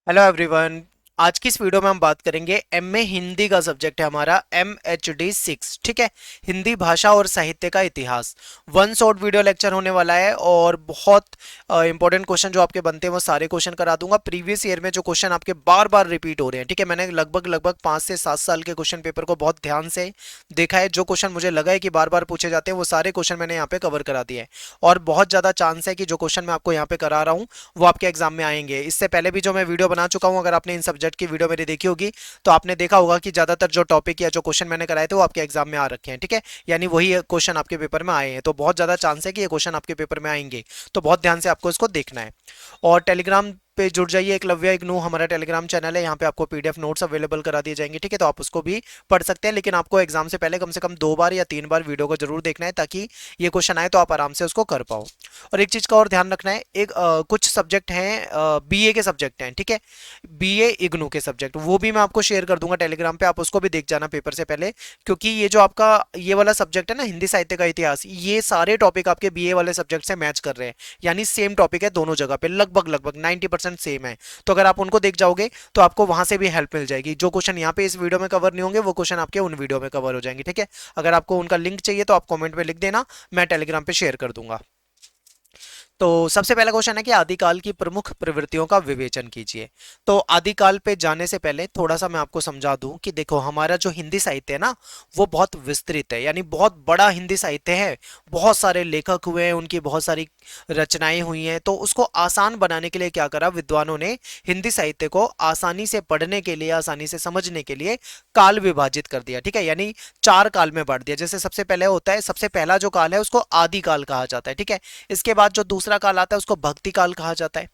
Hello everyone. आज की इस वीडियो में हम बात करेंगे एमए हिंदी का सब्जेक्ट है हमारा MHD 6। ठीक है, हिंदी भाषा और साहित्य का इतिहास। वन शॉट वीडियो लेक्चर होने वाला है और बहुत इंपॉर्टेंट क्वेश्चन जो आपके बनते हैं वो सारे क्वेश्चन करा दूंगा। प्रीवियस ईयर में जो क्वेश्चन आपके बार बार रिपीट हो रहे हैं, ठीक है, मैंने लगभग लगभग 5 से 7 साल के क्वेश्चन पेपर को बहुत ध्यान से देखा है। जो क्वेश्चन मुझे लगा है कि बार बार पूछे जाते हैं वो सारे क्वेश्चन मैंने यहाँ पे कवर करा दिए हैं। और बहुत ज्यादा चांस है कि जो क्वेश्चन मैं आपको यहाँ पे करा रहा हूँ वो आपके एग्जाम में आएंगे। इससे पहले भी जो मैं वीडियो बना चुका हूं, अगर आपने इन सब्जेक्ट की वीडियो मेरी देखी होगी तो आपने देखा होगा कि ज्यादातर जो टॉपिक या जो क्वेश्चन मैंने कराए थे वो आपके एग्जाम में आ रखे हैं। ठीक है, यानी वही क्वेश्चन आपके पेपर में आए हैं, तो बहुत ज्यादा चांस है कि ये क्वेश्चन आपके पेपर में आएंगे। तो बहुत ध्यान से आपको इसको देखना है। और टेलीग्राम पे जुड़ जाइए, एकलव्य इग्नू हमारा टेलीग्राम चैनल है, यहाँ पे आपको पीडीएफ नोट्स अवेलेबल करा दिए जाएंगे। ठीक है, तो आप उसको भी पढ़ सकते हैं, लेकिन आपको एग्जाम से पहले कम से कम 2 बार या 3 बार वीडियो को जरूर देखना है ताकि ये क्वेश्चन आए तो आप आराम से उसको कर पाओ। और एक चीज का और ध्यान रखना है, एक कुछ सब्जेक्ट हैं बीए के सब्जेक्ट हैं, ठीक है, बीए इग्नू के सब्जेक्ट, वो भी मैं आपको शेयर कर दूंगा टेलीग्राम पे, आप उसको भी देख जाना पेपर से पहले। क्योंकि ये जो आपका ये वाला सब्जेक्ट है ना, हिंदी साहित्य का इतिहास, ये सारे टॉपिक आपके बीए वाले सब्जेक्ट से मैच कर रहे हैं। यानी सेम टॉपिक है दोनों जगह पे, लगभग लगभग 90% सेम है। तो अगर आप उनको देख जाओगे तो आपको वहां से भी हेल्प मिल जाएगी। जो क्वेश्चन यहाँ पे इस वीडियो में कवर नहीं होंगे वो क्वेश्चन आपके उन वीडियो में कवर हो जाएंगे। ठीक है, अगर आपको उनका लिंक चाहिए तो आप कमेंट में लिख देना, मैं टेलीग्राम पे शेयर कर दूंगा। तो सबसे पहला क्वेश्चन है कि आदिकाल की प्रमुख प्रवृत्तियों का विवेचन कीजिए। तो आदिकाल पे जाने से पहले थोड़ा सा मैं आपको समझा दूं कि देखो, हमारा जो हिंदी साहित्य है ना वो बहुत विस्तृत है, यानी बहुत बड़ा हिंदी साहित्य है। बहुत सारे लेखक हुए हैं, उनकी बहुत सारी रचनाएं हुई हैं। तो उसको आसान बनाने के लिए क्या करा विद्वानों ने, हिंदी साहित्य को आसानी से पढ़ने के लिए, आसानी से समझने के लिए काल विभाजित कर दिया। ठीक है, यानी 4 काल में बांट दिया। जैसे सबसे पहले होता है, सबसे पहला जो काल है उसको आदिकाल कहा जाता है। ठीक है, इसके बाद जो दूसरा काल आता है उसको भक्ति काल कहा जाता है,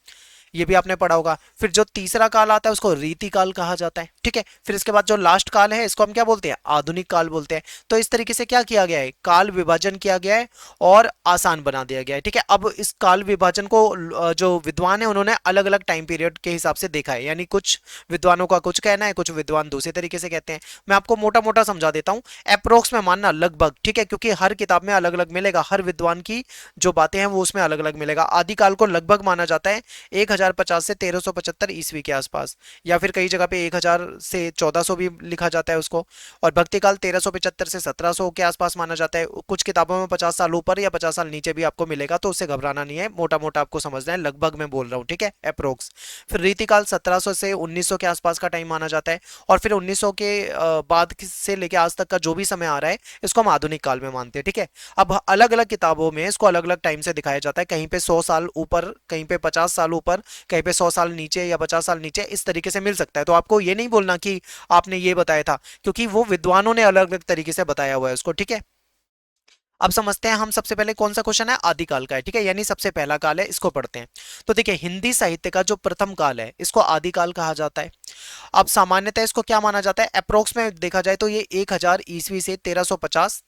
ये भी आपने पढ़ा होगा। फिर जो तीसरा काल आता है उसको रीति काल कहा जाता है। ठीक है, फिर इसके बाद जो लास्ट काल है इसको हम क्या बोलते हैं, आधुनिक काल बोलते हैं। तो इस तरीके से क्या किया गया है, काल विभाजन किया गया है और आसान बना दिया गया है। ठीक है, अब इस काल विभाजन को जो विद्वान है उन्होंने अलग अलग टाइम पीरियड के हिसाब से देखा है। यानी कुछ विद्वानों का कुछ कहना है, कुछ विद्वान दूसरे तरीके से कहते हैं। मैं आपको मोटा मोटा समझा देता हूँ, अप्रोक्स में मानना लगभग। ठीक है, क्योंकि हर किताब में अलग अलग मिलेगा, हर विद्वान की जो बातें हैं वो उसमें अलग अलग मिलेगा। आदिकाल को लगभग माना जाता है 1050 से 1375 ईस्वी के आसपास, या फिर कई जगह पे 1000 से 1400 भी लिखा जाता है उसको। और भक्ति काल 1375 से 1700 के आसपास माना जाता है। कुछ किताबों में 50 साल ऊपर या 50 साल नीचे भी आपको मिलेगा, तो उससे घबराना नहीं है, मोटा मोटा आपको समझना है, लगभग मैं बोल रहा हूँ। ठीक है, अप्रोक्स। फिर रीतिकाल 1700 से 1900 के आसपास का टाइम माना जाता है। और फिर 1900 के बाद से लेके आज तक का जो भी समय आ रहा है इसको हम आधुनिक काल में मानते हैं। ठीक है, अब अलग अलग किताबों में इसको अलग अलग टाइम से दिखाया जाता है, कहीं पे 100 साल ऊपर, कहीं पे 50 साल ऊपर, कहीं पे 100 साल नीचे या 50 साल नीचे, इस तरीके से मिल सकता है। तो आपको ये नहीं बोलना कि आपने ये बताया था, क्योंकि वो विद्वानों ने अलग अलग तरीके से बताया हुआ है उसको। ठीक है, अब समझते हैं हम सबसे पहले कौन सा क्वेश्चन है, आदिकाल का है। ठीक है, यानी सबसे पहला काल है, इसको पढ़ते हैं। तो देखिए, हिंदी साहित्य का जो प्रथम काल है इसको आदिकाल कहा जाता है। अब सामान्यतः इसको क्या माना जाता है, अप्रोक्स में देखा जाए तो ये 1000 ईस्वी से 1350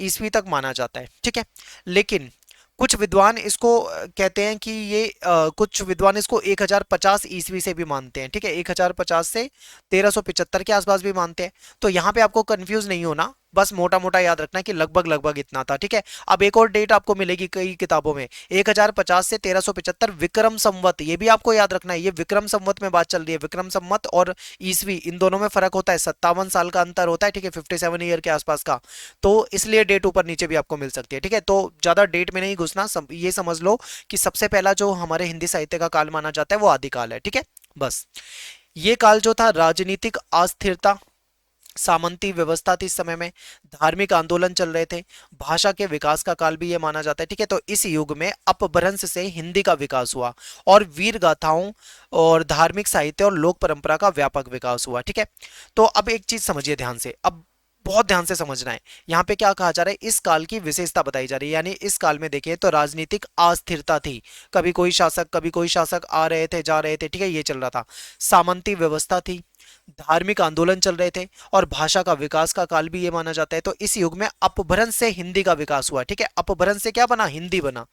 ईस्वी तक माना जाता है। ठीक है, लेकिन कुछ विद्वान इसको कहते हैं कि ये कुछ विद्वान इसको 1050 ईस्वी से भी मानते हैं। ठीक है, 1050 से 1375 के आसपास भी मानते हैं। तो यहाँ पे आपको कंफ्यूज नहीं होना, बस मोटा मोटा याद रखना है कि लगभग लगभग इतना था। ठीक है, अब एक और डेट आपको मिलेगी कई किताबों में, 1050 से 1375 विक्रम संवत, ये भी आपको याद रखना है। ये विक्रम संवत में बात चल रही है, विक्रम संवत और ईस्वी इन दोनों में फर्क होता है, 57 साल का अंतर होता है। ठीक है, 57 ईयर के आसपास का। तो इसलिए डेट ऊपर नीचे भी आपको मिल सकती है। ठीक है, तो ज्यादा डेट में नहीं घुसना, ये समझ लो कि सबसे पहला जो हमारे हिंदी साहित्य का काल माना जाता है वो आदिकाल है। ठीक है, बस। ये काल जो था, राजनीतिक अस्थिरता, सामंती व्यवस्था थी इस समय में, धार्मिक आंदोलन चल रहे थे, भाषा के विकास का काल भी ये माना जाता है। ठीक है, तो इस युग में अपभ्रंश से हिंदी का विकास हुआ और वीर गाथाओं और धार्मिक साहित्य और लोक परंपरा का व्यापक विकास हुआ। ठीक है, तो अब एक चीज समझिए ध्यान से, अब बहुत ध्यान से समझना है। यहाँ पे क्या कहा जा रहा है, इस काल की विशेषता बताई जा रही है। यानी इस काल में देखिए तो राजनीतिक अस्थिरता थी, कभी कोई शासक आ रहे थे जा रहे थे। ठीक है, ये चल रहा था। सामंती व्यवस्था थी, धार्मिक आंदोलन चल रहे थे, और भाषा का विकास का काल भी ये माना जाता है। तो इस युग में अपभ्रंश से हिंदी का विकास हुआ। ठीक है, अपभ्रंश से क्या बना, हिंदी बना।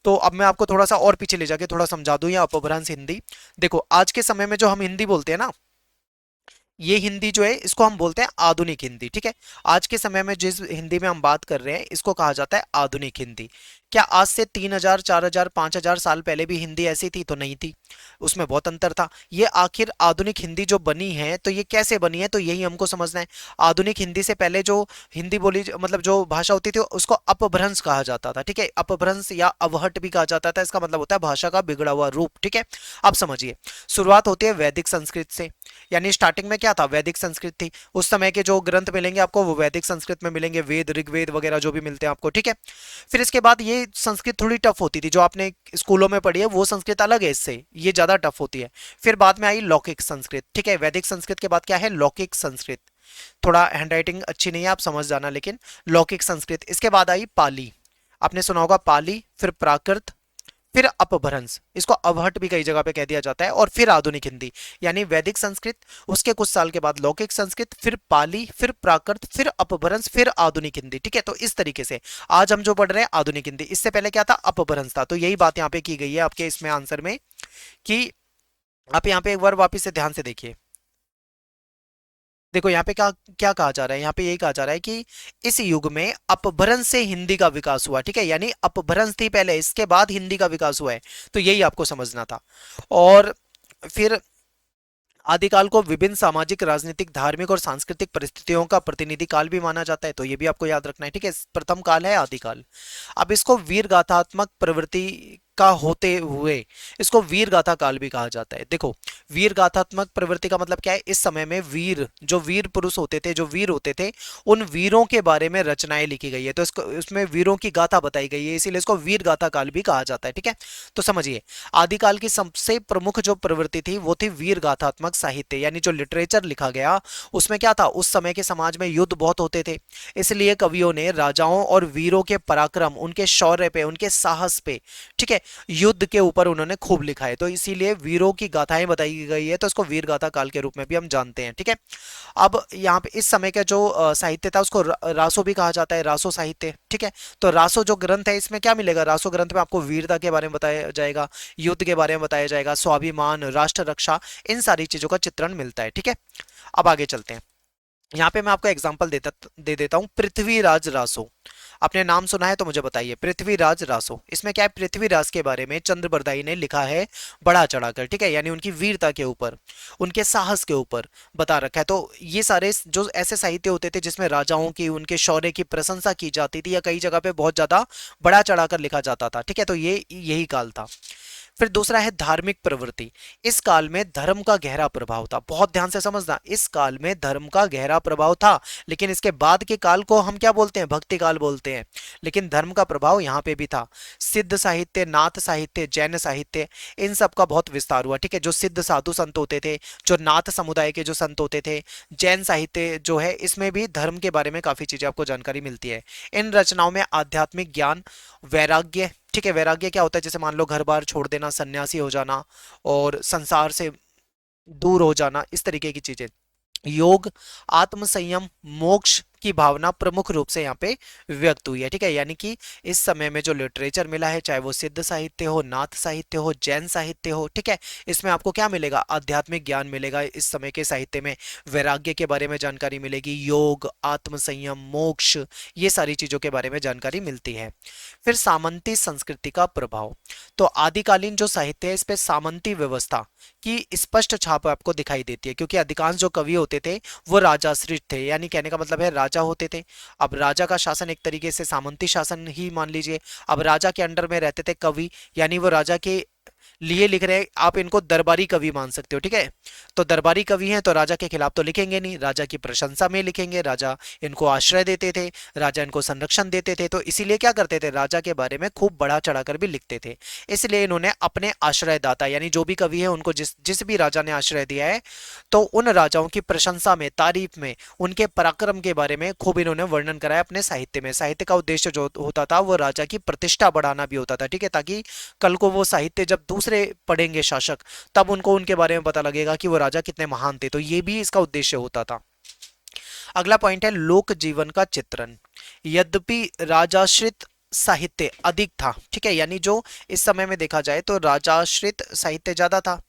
तो अब मैं आपको थोड़ा सा और पीछे ले जाके थोड़ा समझा दूं, या अपभ्रंश हिंदी। देखो, आज के समय में जो हम हिंदी बोलते हैं ना, ये हिंदी जो है इसको हम बोलते हैं आधुनिक हिंदी। ठीक है, आज के समय में जिस हिंदी में हम बात कर रहे हैं इसको कहा जाता है आधुनिक हिंदी। क्या आज से 3000 4000 5000 साल पहले भी हिंदी ऐसी थी? तो नहीं थी, उसमें बहुत अंतर था। ये आखिर आधुनिक हिंदी जो बनी है तो ये कैसे बनी है, तो यही हमको समझना है। आधुनिक हिंदी से पहले जो हिंदी बोली मतलब जो भाषा होती थी उसको अपभ्रंश कहा जाता था, ठीक है। अपभ्रंश या अवहट भी कहा जाता था, इसका मतलब होता है भाषा का बिगड़ा हुआ रूप, ठीक है। अब समझिए, शुरुआत होती है वैदिक संस्कृत से, यानी स्टार्टिंग में क्या था, वैदिक संस्कृत थी। उस समय के जो ग्रंथ मिलेंगे आपको वो वैदिक संस्कृत में मिलेंगे, वेद ऋग्वेद वगैरह जो भी मिलते हैं आपको, ठीक है। फिर इसके बाद ये संस्कृत थोड़ी टफ होती थी, जो आपने स्कूलों में पढ़ी है वो संस्कृत अलग है, इससे ये ज्यादा टफ होती है। फिर बाद में आई लौकिक संस्कृत, ठीक है। वैदिक संस्कृत के बाद क्या है, लौकिक संस्कृत। थोड़ा हैंडराइटिंग अच्छी नहीं है, आप समझ जाना, लेकिन लौकिक संस्कृत। इसके बाद आई पाली, आपने सुना होगा पाली, फिर प्राकृत, फिर अपभ्रंश, इसको अवहट भी कई जगह पे कह दिया जाता है, और फिर आधुनिक हिंदी। यानी वैदिक संस्कृत, उसके कुछ साल के बाद लौकिक संस्कृत, फिर पाली, फिर प्राकृत, फिर अपभ्रंश, फिर आधुनिक हिंदी, ठीक है। तो इस तरीके से आज हम जो पढ़ रहे हैं आधुनिक हिंदी, इससे पहले क्या था, अपभ्रंश था। तो यही बात यहाँ पे की गई है आपके इसमें आंसर में, कि आप यहाँ पे एक बार वापिस से ध्यान से देखिए। देखो यहाँ पे क्या क्या कहा जा रहा है, यहाँ पे यही कहा जा रहा है कि इस युग में अपभ्रंश से हिंदी का विकास हुआ, ठीक है। यानी अपभ्रंश थी पहले, इसके बाद हिंदी का विकास हुआ है, तो यही आपको समझना था। और फिर आदिकाल को विभिन्न सामाजिक, राजनीतिक, धार्मिक और सांस्कृतिक परिस्थितियों का प्रतिनिधि काल भी माना जाता है, तो ये भी आपको याद रखना है, ठीक है। प्रथम काल है आदिकाल। अब इसको वीर गाथात्मक प्रवृत्ति का होते हुए इसको वीर गाथा काल भी कहा जाता है। देखो, वीर गाथात्मक प्रवृत्ति का मतलब क्या है, इस समय में वीर, जो वीर पुरुष होते थे, जो वीर होते थे, उन वीरों के बारे में रचनाएं लिखी गई है, तो इसको इसमें वीरों की गाथा बताई गई है, इसीलिए इसको वीर गाथा काल भी कहा जाता है, ठीक है। तो समझिए, आदिकाल की सबसे प्रमुख जो प्रवृत्ति थी वो थी वीर गाथात्मक साहित्य, यानी जो लिटरेचर लिखा गया उसमें क्या था, उस समय के समाज में युद्ध बहुत होते थे, इसलिए कवियों ने राजाओं और वीरों के पराक्रम, उनके शौर्य पे, उनके साहस पे, ठीक है, युद्ध के ऊपर उन्होंने खूब लिखा है, तो इसीलिए वीरों की गाथाएं बताई गई है, तो इसको वीर गाथा काल के रूप में भी हम जानते हैं, ठीक है। अब यहाँ पे इस समय का जो साहित्य था उसको रासो भी कहा जाता है, रासो साहित्य, ठीक है। तो रासो जो ग्रंथ है इसमें क्या मिलेगा, रासो ग्रंथ में आपको वीरता के बारे में बताया जाएगा, युद्ध के बारे में बताया जाएगा, स्वाभिमान, राष्ट्र रक्षा, इन सारी चीजों का चित्रण मिलता है, ठीक है। अब आगे चलते हैं। यहाँ पे मैं आपको एग्जांपल दे देता हूँ, पृथ्वीराज रासो। आपने नाम सुना है तो मुझे बताइए, पृथ्वीराज रासो, इसमें क्या है, पृथ्वीराज के बारे में चंद्र बरदाई ने लिखा है बढ़ा चढ़ाकर, ठीक है। यानी उनकी वीरता के ऊपर, उनके साहस के ऊपर बता रखा है। तो ये सारे जो ऐसे साहित्य होते थे जिसमें राजाओं की, उनके शौर्य की प्रशंसा की जाती थी, या कई जगह पे बहुत ज्यादा बढ़ा चढ़ाकर लिखा जाता था, ठीक है। तो ये यही काल था। फिर दूसरा है धार्मिक प्रवृत्ति। इस काल में धर्म का गहरा प्रभाव था, बहुत ध्यान से समझना, इस काल में धर्म का गहरा प्रभाव था, लेकिन इसके बाद के काल को हम क्या बोलते हैं, भक्ति काल बोलते हैं, लेकिन धर्म का प्रभाव यहाँ पे भी था। सिद्ध साहित्य, नाथ साहित्य, जैन साहित्य, इन सब का बहुत विस्तार हुआ, ठीक है। जो सिद्ध साधु संत होते थे, जो नाथ समुदाय के जो संत होते थे, जैन साहित्य जो है, इसमें भी धर्म के बारे में काफी चीजें आपको जानकारी मिलती है। इन रचनाओं में आध्यात्मिक ज्ञान, वैराग्य, ठीक है, वैराग्य क्या होता है, जैसे मान लो घर बार छोड़ देना, सन्यासी हो जाना, और संसार से दूर हो जाना, इस तरीके की चीजें, योग, आत्म संयम, मोक्ष की भावना प्रमुख रूप से यहाँ पे व्यक्त हुई है, ठीक है। यानी कि इस समय में जो लिटरेचर मिला है, चाहे वो सिद्ध साहित्य हो, नाथ साहित्य हो, जैन साहित्य हो, ठीक है, इसमें आपको क्या मिलेगा, आध्यात्मिक ज्ञान मिलेगा, इस समय के साहित्य में वैराग्य के बारे में जानकारी मिलेगी, योग, आत्म संयम, मोक्ष, ये सारी चीजों के बारे में जानकारी मिलती है। फिर सामंती संस्कृति का प्रभाव। तो आदिकालीन जो साहित्य है इस पे सामंती व्यवस्था की स्पष्ट छाप आपको दिखाई देती है, क्योंकि अधिकांश जो कवि होते थे वो राजाश्रित थे, यानी कहने का मतलब है राजा होते थे। अब राजा का शासन एक तरीके से सामंती शासन ही मान लीजिए। अब राजा के अंडर में रहते थे कवि, यानी वो राजा के लिए लिख रहे हैं, आप इनको दरबारी कवि मान सकते हो, ठीक है। तो दरबारी कवि हैं तो राजा के खिलाफ तो लिखेंगे नहीं, राजा की प्रशंसा में लिखेंगे, राजा इनको आश्रय देते थे, राजा इनको संरक्षण देते थे, तो इसीलिए क्या करते थे, राजा के बारे में खूब बढ़ा चढ़ाकर भी लिखते थे। इसलिए इन्होंने अपने आश्रयदाता, यानी जो भी कवि है उनको जिस जिस भी राजा ने आश्रय दिया है, तो उन राजाओं की प्रशंसा में, तारीफ में, उनके पराक्रम के बारे में खूब इन्होंने वर्णन कराया अपने साहित्य में। साहित्य का उद्देश्य जो होता था वो राजा की प्रतिष्ठा बढ़ाना भी होता था, ठीक है, ताकि कल को वो साहित्य जब दूसरे पढ़ेंगे शासक, तब उनको उनके बारे में पता लगेगा कि वो राजा कितने महान थे, तो ये भी इसका उद्देश्य होता था। अगला पॉइंट है लोक जीवन का चित्रण। यद्यपि राजाश्रित साहित्य अधिक था, ठीक है, यानी जो इस समय में देखा जाए तो राजाश्रित साहित्य ज्यादा था,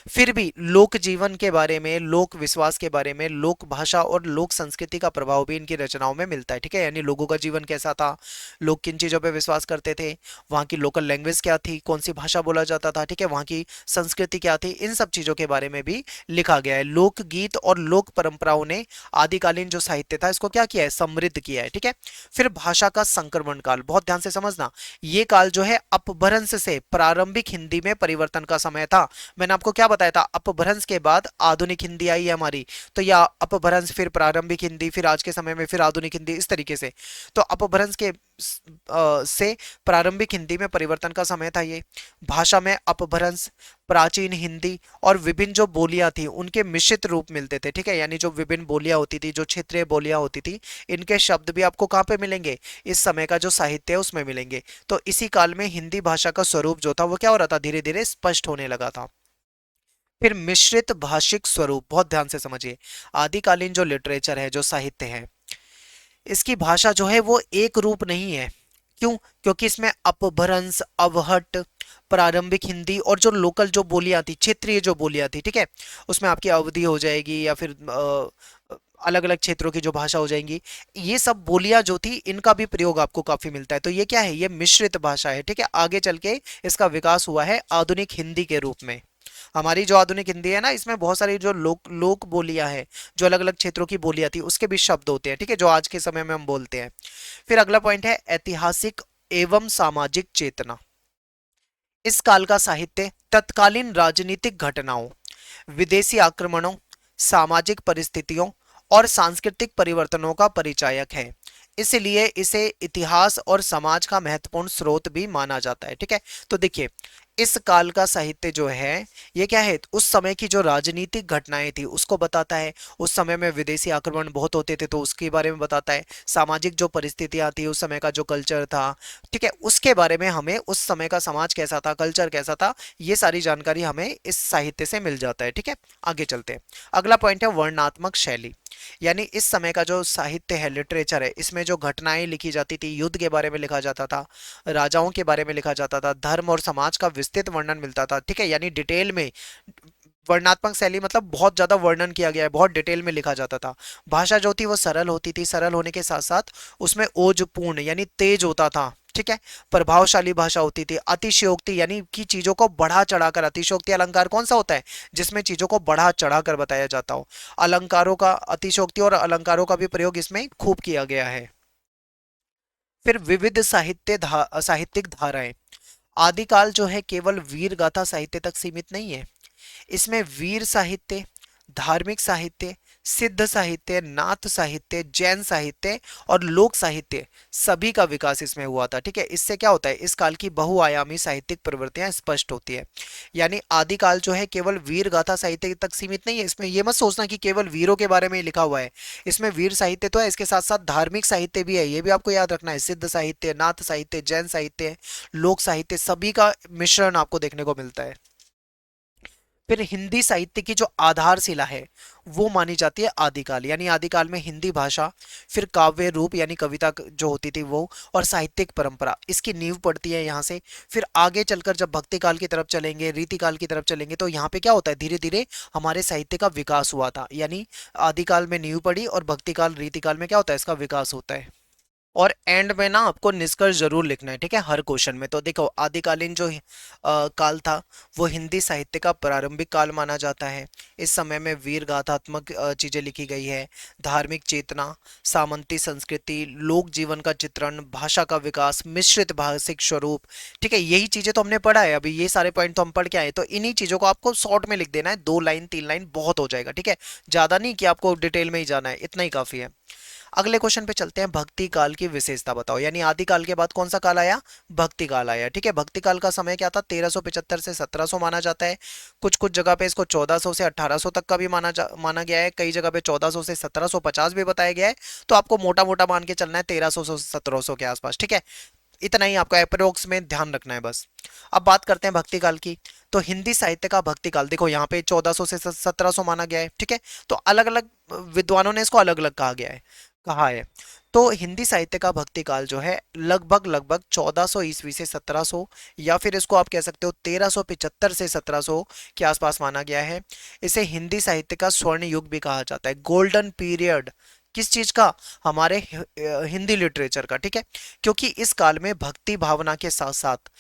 फिर भी लोक जीवन के बारे में, लोक विश्वास के बारे में, लोक भाषा और लोक संस्कृति का प्रभाव भी इनकी रचनाओं में मिलता है। ठीक है, यानी लोगों का जीवन कैसा था, लोग किन चीजों पे विश्वास करते थे, वहाँ की लोकल लैंग्वेज क्या थी, कौन सी भाषा बोला जाता था, ठीक है, वहाँ की संस्कृति क्या थी, इन सब चीजों के बारे में भी लिखा गया है। लोकगीत और लोक परंपराओं ने आदिकालीन जो साहित्य था इसको क्या किया है, समृद्ध किया है। ठीक है, फिर भाषा का संक्रमण काल, बहुत ध्यान से समझना, ये काल जो है अपभ्रंश से प्रारंभिक हिंदी में परिवर्तन का समय था। मैंने आपको क्या बताया था, अपभ्रंश के बाद आधुनिक हिंदी आई है हमारी, तो या अपभ्रंश फिर प्रारंभिक हिंदी फिर आज के समय में फिर आधुनिक हिंदी, इस तरीके से। तो अपभ्रंश के से प्रारंभिक हिंदी में परिवर्तन का समय था ये। भाषा में अपभ्रंश, प्राचीन हिंदी और विभिन्न जो बोलियां थी उनके मिश्रित रूप मिलते थे। ठीक है, यानी जो विभिन्न बोलियां होती थी, जो क्षेत्रीय बोलियां होती थी, इनके शब्द भी आपको कहाँ पे मिलेंगे, इस समय का जो साहित्य है उसमें मिलेंगे। तो इसी काल में हिंदी भाषा का स्वरूप जो था वो क्या हो रहा था, धीरे धीरे स्पष्ट होने लगा था। फिर मिश्रित भाषिक स्वरूप, बहुत ध्यान से समझिए, आदिकालीन जो लिटरेचर है, जो साहित्य है, इसकी भाषा जो है वो एक रूप नहीं है। क्यों? क्योंकि इसमें अपभ्रंश, अवहट, प्रारंभिक हिंदी और जो लोकल जो बोलियां थी, क्षेत्रीय जो बोलियां थी, ठीक है, उसमें आपकी अवधि हो जाएगी या फिर अलग अलग क्षेत्रों की जो भाषा हो जाएंगी, ये सब बोलियां जो थी इनका भी प्रयोग आपको काफी मिलता है। तो ये क्या है, ये मिश्रित भाषा है। ठीक है, आगे चल के इसका विकास हुआ है आधुनिक हिंदी के रूप में। हमारी जो आधुनिक हिंदी है ना, इसमें बहुत सारी जो लोक बोलियां हैं, जो अलग अलग क्षेत्रों की बोलियां थी उसके भी शब्द होते हैं। ठीक है, जो आज के समय में हम बोलते हैं। फिर अगला पॉइंट है ऐतिहासिक एवं सामाजिक चेतना। इस काल का साहित्य तत्कालीन राजनीतिक घटनाओं, विदेशी आक्रमणों, सामाजिक परिस्थितियों और सांस्कृतिक परिवर्तनों का परिचायक है, इसलिए इसे इतिहास और समाज का महत्वपूर्ण स्रोत भी माना जाता है। ठीक है, तो देखिए, इस काल का साहित्य जो है ये क्या है, उस समय की जो राजनीतिक घटनाएं थी उसको बताता है। उस समय में विदेशी आक्रमण बहुत होते थे तो उसके बारे में बताता है। सामाजिक जो परिस्थितियां थी, उस समय का जो कल्चर था, ठीक है, उसके बारे में हमें उस समय का समाज कैसा था, कल्चर कैसा था, ये सारी जानकारी हमें इस साहित्य से मिल जाता है। ठीक है, आगे चलते हैं। अगला पॉइंट है वर्णनात्मक शैली। यानी इस समय का जो साहित्य है, लिटरेचर है, इसमें जो घटनाएं लिखी जाती थी, युद्ध के बारे में लिखा जाता था, राजाओं के बारे में लिखा जाता था, धर्म और समाज का विस्तृत वर्णन मिलता था। ठीक है, यानी डिटेल में, वर्णनात्मक शैली मतलब बहुत ज्यादा वर्णन किया गया है, बहुत डिटेल में लिखा जाता था। भाषा जो थी वो सरल होती थी, सरल होने के साथ साथ उसमें ओजपूर्ण यानी तेज होता था। ठीक है, प्रभावशाली भाषा होती थी। अतिशयोक्ति यानी कि चीजों को बढ़ा चढ़ाकर, अतिशयोक्ति अलंकार कौन सा होता है, जिसमें चीजों को बढ़ा चढ़ाकर बताया जाता हो। अलंकारों का, अतिशयोक्ति और अलंकारों का भी प्रयोग इसमें खूब किया गया है। फिर विविध साहित्यिक धाराएं। आदिकाल जो है केवल वीर गाथा साहित्य तक सीमित नहीं है। इसमें वीर साहित्य, धार्मिक साहित्य, सिद्ध साहित्य, नाथ साहित्य, जैन साहित्य और लोक साहित्य, सभी का विकास इसमें हुआ था। ठीक है, इससे क्या होता है, इस काल की बहुआयामी साहित्यिक प्रवृत्तियां स्पष्ट होती है। यानी आदिकाल जो है केवल वीर गाथा साहित्य तक सीमित नहीं है। इसमें यह मत सोचना कि केवल वीरों के बारे में लिखा हुआ है। इसमें वीर साहित्य तो है, इसके साथ साथ धार्मिक साहित्य भी है, ये भी आपको याद रखना है। सिद्ध साहित्य, नाथ साहित्य, जैन साहित्य, लोक साहित्य, सभी का मिश्रण आपको देखने को मिलता है। फिर हिंदी साहित्य की जो आधारशिला है वो मानी जाती है आदिकाल, यानी आदिकाल में हिंदी भाषा, फिर काव्य रूप यानी कविता जो होती थी वो, और साहित्यिक परंपरा, इसकी नींव पड़ती है यहाँ से। फिर आगे चलकर जब भक्ति काल की तरफ चलेंगे, रीति काल की तरफ चलेंगे, तो यहाँ पे क्या होता है, धीरे धीरे हमारे साहित्य का विकास हुआ था। यानी आदिकाल में नींव पड़ी और भक्ति काल, रीति काल में क्या होता है, इसका विकास होता है। और एंड में ना आपको निष्कर्ष जरूर लिखना है, ठीक है, हर क्वेश्चन में। तो देखो, आदिकालीन जो काल था वो हिंदी साहित्य का प्रारंभिक काल माना जाता है। इस समय में वीर गाथात्मक चीजें लिखी गई है। धार्मिक चेतना, सामंती संस्कृति, लोक जीवन का चित्रण, भाषा का विकास, मिश्रित भाषिक स्वरूप, ठीक है, यही चीजें तो हमने पढ़ा है अभी, ये सारे पॉइंट तो हम पढ़ के आए। तो इन्हीं चीजों को आपको शॉर्ट में लिख देना है, 2 लाइन 3 लाइन बहुत हो जाएगा। ठीक है, ज्यादा नहीं कि आपको डिटेल में ही जाना है, इतना ही काफी है। अगले क्वेश्चन पे चलते हैं, भक्ति काल की विशेषता बताओ। यानी आदि काल के बाद कौन सा काल आया, भक्ति काल आया। ठीक है, भक्ति काल का समय क्या था, 1375 से 1700 माना जाता है। कुछ कुछ जगह पे इसको 1400 से 1800 तक का भी माना गया है। कई जगह पे 1400 से 1750 भी बताया गया है। तो आपको मोटा मोटा मान के चलना है 1300 से 1700 के आसपास। ठीक है, इतना ही आपको अप्रोक्स में ध्यान रखना है बस। अब बात करते हैं भक्ति काल की। तो हिंदी साहित्य का भक्ति काल देखो, यहाँ पे 1400 से 1700 माना गया है। ठीक है, तो अलग अलग विद्वानों ने इसको अलग अलग कहा है। तो हिंदी साहित्य का भक्ति काल जो है लगभग लगभग 1400 ईस्वी से 1700, या फिर इसको आप कह सकते हो 1375 से 1700 के आसपास माना गया है। इसे हिंदी साहित्य का स्वर्ण युग भी कहा जाता है, गोल्डन पीरियड। किस चीज का? हमारे हिंदी लिटरेचर का, ठीक है। क्योंकि इस काल में भक्ति भावना के साथ साथ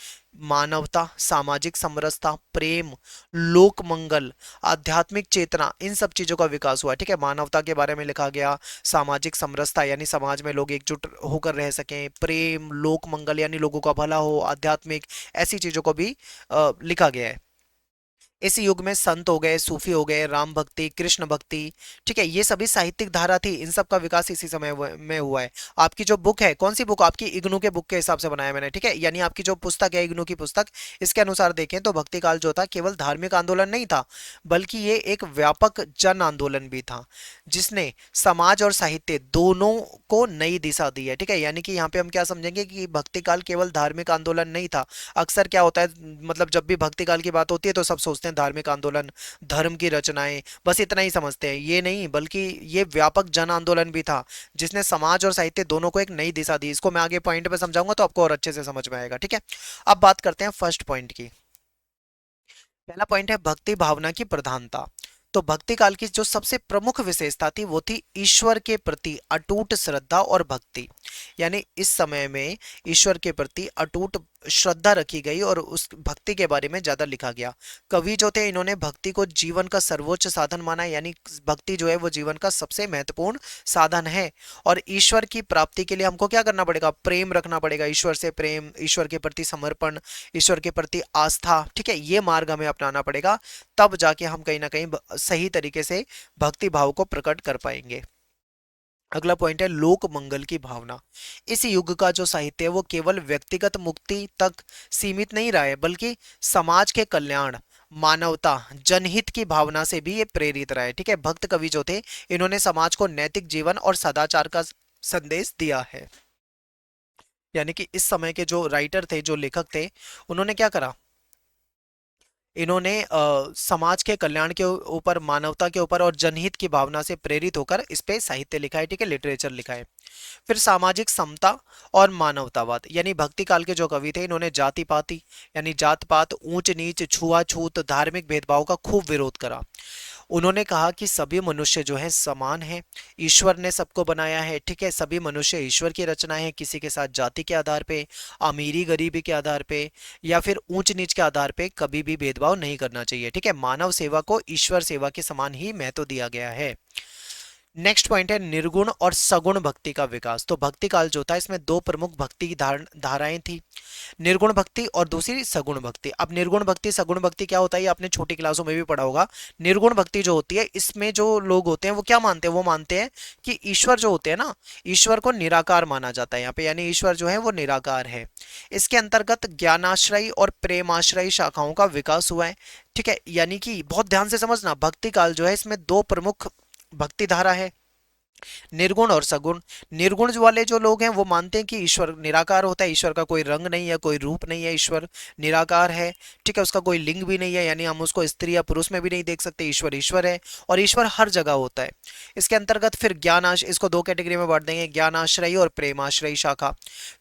मानवता, सामाजिक समरसता, प्रेम, लोक मंगल, आध्यात्मिक चेतना, इन सब चीजों का विकास हुआ, ठीक है। मानवता के बारे में लिखा गया, सामाजिक समरसता यानी समाज में लोग एकजुट होकर रह सकें, प्रेम, लोक मंगल यानी लोगों का भला हो, आध्यात्मिक, ऐसी चीजों को भी लिखा गया है। इस युग में संत हो गए, सूफी हो गए, राम भक्ति, कृष्ण भक्ति, ठीक है, ये सभी साहित्यिक धारा थी। इन सब का विकास इसी समय में हुआ है। आपकी जो बुक है, कौन सी बुक? आपकी इग्नू के बुक के हिसाब से बनाया मैंने, ठीक है। यानी आपकी जो पुस्तक है इग्नू की पुस्तक, इसके अनुसार देखें तो भक्ति काल जो था केवल धार्मिक आंदोलन नहीं था, बल्कि ये एक व्यापक जन आंदोलन भी था, जिसने समाज और साहित्य दोनों को नई दिशा दी है, ठीक है। यानी कि यहाँ पे हम क्या समझेंगे कि भक्ति काल केवल धार्मिक आंदोलन नहीं था। अक्सर क्या होता है, मतलब जब भी भक्ति काल की बात होती है तो सब सोचते हैं धार्मिक आंदोलन, धर्म की रचनाएं, बस इतना ही समझते हैं। ये नहीं, बल्कि ये व्यापक जन आंदोलन भी था, जिसने समाज और साहित्य दोनों को एक नई दिशा दी। इसको मैं आगे पॉइंट पे समझाऊंगा तो आपको और अच्छे से समझ में आएगा, ठीक है। अब बात करते हैं फर्स्ट पॉइंट की। पहला पॉइंट है भक्ति भावना की प्रधानता। तो भक्ति काल की जो सबसे प्रमुख विशेषता थी वो थी ईश्वर के प्रति अटूट श्रद्धा और भक्ति। यानी इस समय में ईश्वर के प्रति अटूट श्रद्धा रखी गई और उस भक्ति के बारे में ज्यादा लिखा गया। कवि जो थे इन्होंने भक्ति को जीवन का सर्वोच्च साधन माना, यानी भक्ति जो है वो जीवन का सबसे महत्वपूर्ण साधन है। और ईश्वर की प्राप्ति के लिए हमको क्या करना पड़ेगा? प्रेम रखना पड़ेगा, ईश्वर से प्रेम, ईश्वर के प्रति समर्पण, ईश्वर के प्रति आस्था, ठीक है। ये मार्ग हमें अपनाना पड़ेगा, तब जाके हम कहीं ना कहीं सही तरीके से भक्ति भाव को प्रकट कर पाएंगे। अगला पॉइंट है लोक मंगल की भावना। इस युग का जो साहित्य है वो केवल व्यक्तिगत मुक्ति तक सीमित नहीं रहा है, बल्कि समाज के कल्याण, मानवता, जनहित की भावना से भी ये प्रेरित रहा है, ठीक है। भक्त कवि जो थे इन्होंने समाज को नैतिक जीवन और सदाचार का संदेश दिया है। यानी कि इस समय के जो राइटर थे, जो लेखक थे, उन्होंने क्या करा? इन्होंने समाज के कल्याण के ऊपर, मानवता के ऊपर और जनहित की भावना से प्रेरित होकर इस पे साहित्य लिखा है, ठीक है, लिटरेचर लिखा है। फिर सामाजिक समता और मानवतावाद। यानी भक्ति काल के जो कवि थे इन्होंने जाति पाति यानी जात पात, ऊंच नीच, छुआछूत, धार्मिक भेदभाव का खूब विरोध करा। उन्होंने कहा कि सभी मनुष्य जो है समान है, ईश्वर ने सबको बनाया है, ठीक है। सभी मनुष्य ईश्वर की रचना है, किसी के साथ जाति के आधार पे, अमीरी गरीबी के आधार पे या फिर ऊंच नीच के आधार पे कभी भी भेदभाव नहीं करना चाहिए, ठीक है। मानव सेवा को ईश्वर सेवा के समान ही महत्व दिया गया है। नेक्स्ट पॉइंट है निर्गुण और सगुण भक्ति का विकास। तो भक्ति काल जो था इसमें दो प्रमुख भक्ति की धाराएं थी, निर्गुण भक्ति और दूसरी सगुण भक्ति। अब निर्गुण भक्ति सगुण भक्ति क्या होता है ये आपने छोटी क्लासों में भी पढ़ा होगा। निर्गुण भक्ति जो होती है इसमें जो लोग होते हैं वो क्या मानते हैं? वो मानते हैं कि ईश्वर जो होते हैं ना, ईश्वर को निराकार माना जाता है यहाँ पे, यानी ईश्वर जो है वो निराकार है। इसके अंतर्गत ज्ञानाश्रयी और प्रेमाश्रयी शाखाओं का विकास हुआ है, ठीक है। यानी कि बहुत ध्यान से समझना, भक्ति काल जो है इसमें दो प्रमुख भक्ति धारा है, निर्गुण और सगुण। निर्गुण वाले जो लोग हैं वो मानते हैं कि ईश्वर निराकार होता है, ईश्वर का कोई रंग नहीं है, कोई रूप नहीं है, ईश्वर निराकार है, ठीक है। उसका कोई लिंग भी नहीं है, यानी हम उसको स्त्री या पुरुष में भी नहीं देख सकते, ईश्वर ईश्वर है और ईश्वर हर जगह होता है। इसके अंतर्गत फिर इसको दो कैटेगरी में बांट देंगे, ज्ञानाश्रयी और प्रेमाश्रयी शाखा।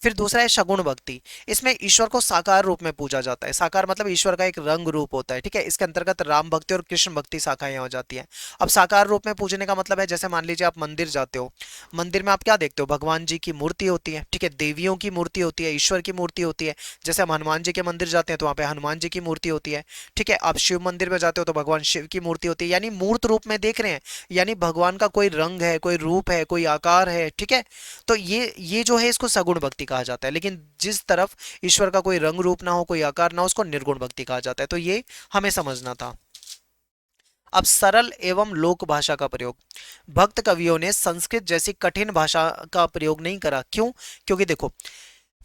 फिर दूसरा है सगुण भक्ति। इसमें ईश्वर को साकार रूप में पूजा जाता है, साकार मतलब ईश्वर का एक रंग रूप होता है, ठीक है। इसके अंतर्गत राम भक्ति और कृष्ण भक्ति शाखाएं हो जाती है। अब साकार रूप में पूजने का मतलब है, जैसे मान लीजिए आप मंदिर जाते हो, मंदिर में आप क्या देखते हो? भगवान जी की मूर्ति होती है, ठीक है, देवियों की मूर्ति होती है, ईश्वर की मूर्ति होती है। जैसे हम हनुमान जी के मंदिर जाते हैं तो वहां पे हनुमान जी की मूर्ति होती है, ठीक है। आप शिव मंदिर में जाते हो तो भगवान शिव की मूर्ति होती है, यानी मूर्त रूप में देख रहे हैं, यानी भगवान का कोई रंग है, कोई रूप है, कोई आकार है, ठीक है। तो ये जो है इसको सगुण भक्ति कहा जाता है। लेकिन जिस तरफ ईश्वर का कोई रंग रूप ना हो, कोई आकार ना हो, उसको निर्गुण भक्ति कहा जाता है। तो ये हमें समझना था। अब सरल एवं लोक भाषा का प्रयोग। भक्त कवियों ने संस्कृत जैसी कठिन भाषा का प्रयोग नहीं करा। क्यों? क्योंकि देखो,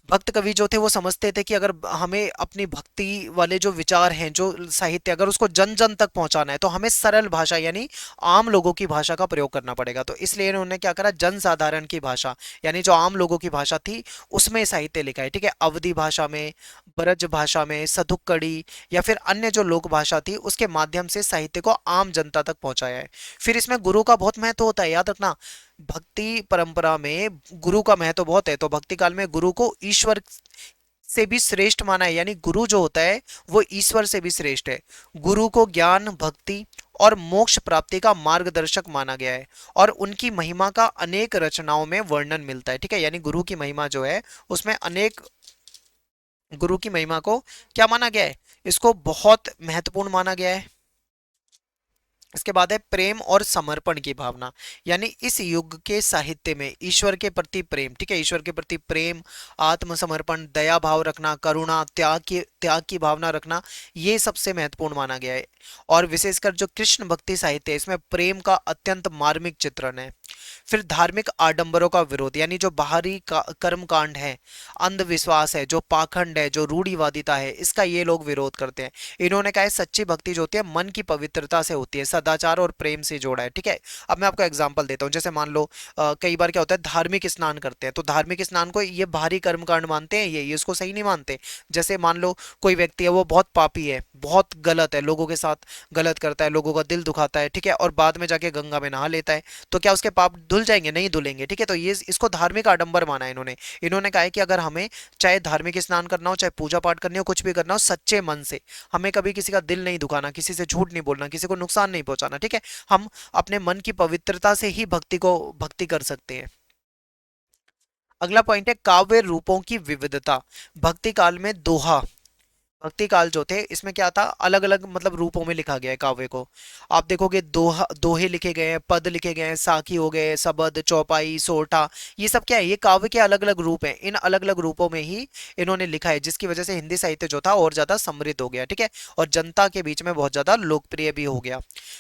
भक्त कवि जो थे वो समझते थे कि अगर हमें अपनी भक्ति वाले जो विचार हैं, जो साहित्य, अगर उसको जन जन तक पहुंचाना है तो हमें सरल भाषा यानी आम लोगों की भाषा का प्रयोग करना पड़ेगा। तो इसलिए इन्होंने क्या करा, जन साधारण की भाषा यानी जो आम लोगों की भाषा थी उसमें साहित्य लिखा है, ठीक है। अवधी भाषा में, ब्रज भाषा में, सधुक्कड़ी या फिर अन्य जो लोक भाषा थी उसके माध्यम से साहित्य को आम जनता तक पहुंचाया है। फिर इसमें गुरु का बहुत महत्व होता है, याद रखना। भक्ति परंपरा में गुरु का महत्व बहुत है, तो भक्ति काल में गुरु को ईश्वर से भी श्रेष्ठ माना है, यानी गुरु जो होता है वो ईश्वर से भी श्रेष्ठ है। गुरु को ज्ञान, भक्ति और मोक्ष प्राप्ति का मार्गदर्शक माना गया है, और उनकी महिमा का अनेक रचनाओं में वर्णन मिलता है। ठीक है, यानी गुरु की महिमा जो है उसमें अनेक, गुरु की महिमा को क्या माना गया है, इसको बहुत महत्वपूर्ण माना गया है। इसके बाद है प्रेम और समर्पण की भावना, यानी इस युग के साहित्य में ईश्वर के प्रति प्रेम, ठीक है, ईश्वर के प्रति प्रेम, आत्मसमर्पण, दया भाव रखना, करुणा, त्याग की भावना रखना, ये सबसे महत्वपूर्ण माना गया है। और विशेषकर जो कृष्ण भक्ति साहित्य है इसमें प्रेम का अत्यंत मार्मिक चित्रण है। फिर धार्मिक आडंबरों का विरोध, यानी जो बाहरी कर्म कांड है, अंधविश्वास है, जो पाखंड है, जो रूढ़िवादिता है, इसका ये लोग विरोध करते हैं। इन्होंने कहा है सच्ची भक्ति जो होती है मन की पवित्रता से होती है, सदाचार और प्रेम से जोड़ा है। ठीक है, अब मैं आपको एग्जांपल देता हूँ। जैसे मान लो कई बार क्या होता है, धार्मिक स्नान करते हैं, तो धार्मिक स्नान को ये बाहरी कर्म कांड मानते हैं, ये इसको सही नहीं मानते। जैसे मान लो कोई व्यक्ति है वो बहुत पापी है, बहुत गलत है, लोगों के साथ गलत करता है, लोगों का दिल दुखाता है, ठीक है, और बाद में जाके गंगा में नहा लेता है, तो क्या उसके पाप धुल जाएंगे? नहीं धुलेंगे। ठीक है, तो ये इसको धार्मिक आडंबर माना है इन्होंने। इन्होंने कहा है कि अगर हमें चाहे धार्मिक स्नान करना हो, चाहे पूजा पाठ करनी हो, कुछ भी करना हो, सच्चे मन से, हमें कभी किसी का दिल नहीं दुखाना, किसी से झूठ नहीं बोलना, किसी को नुकसान नहीं पहुंचाना। ठीक है, हम अपने मन की पवित्रता से ही भक्ति कर सकते हैं। अगला पॉइंट है काव्य रूपों की विविधता। भक्ति काल में दोहा, भक्ति काल जो थे इसमें क्या था, अलग अलग मतलब रूपों में लिखा गया है काव्य को। आप देखोगे दोहे लिखे गए हैं, पद लिखे गए हैं, साखी हो गए, शबद, चौपाई, सोरठा, ये सब क्या है, ये काव्य के अलग अलग रूप हैं। इन अलग अलग रूपों में ही इन्होंने लिखा है, जिसकी वजह से हिंदी साहित्य जो था और ज्यादा समृद्ध हो गया। ठीक है, और जनता के बीच में बहुत ज्यादा लोकप्रिय भी हो गया।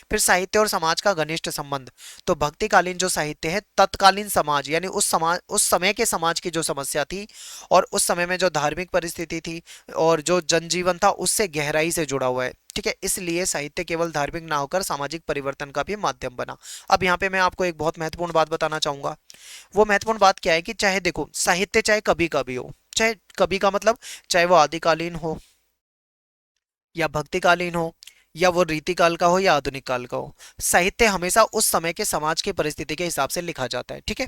फिर साहित्य और समाज का घनिष्ठ संबंध, तो भक्तिकालीन जो साहित्य है तत्कालीन समाज, यानी उस समय के समाज की जो समस्या थी और उस समय में जो धार्मिक परिस्थिति थी और जो जनजीवन था उससे गहराई से जुड़ा हुआ है। ठीक है, इसलिए साहित्य केवल धार्मिक ना होकर सामाजिक परिवर्तन का भी माध्यम बना। अब यहाँ पे मैं आपको एक बहुत महत्वपूर्ण बात बताना चाहूंगा। वो महत्वपूर्ण बात क्या है कि चाहे देखो साहित्य चाहे कभी कभी हो, चाहे कभी का मतलब चाहे वो आदिकालीन हो या भक्तिकालीन हो, या वो रीतिकाल का हो या आधुनिक काल का हो, साहित्य हमेशा उस समय के समाज की परिस्थिति के हिसाब से लिखा जाता है। ठीक है,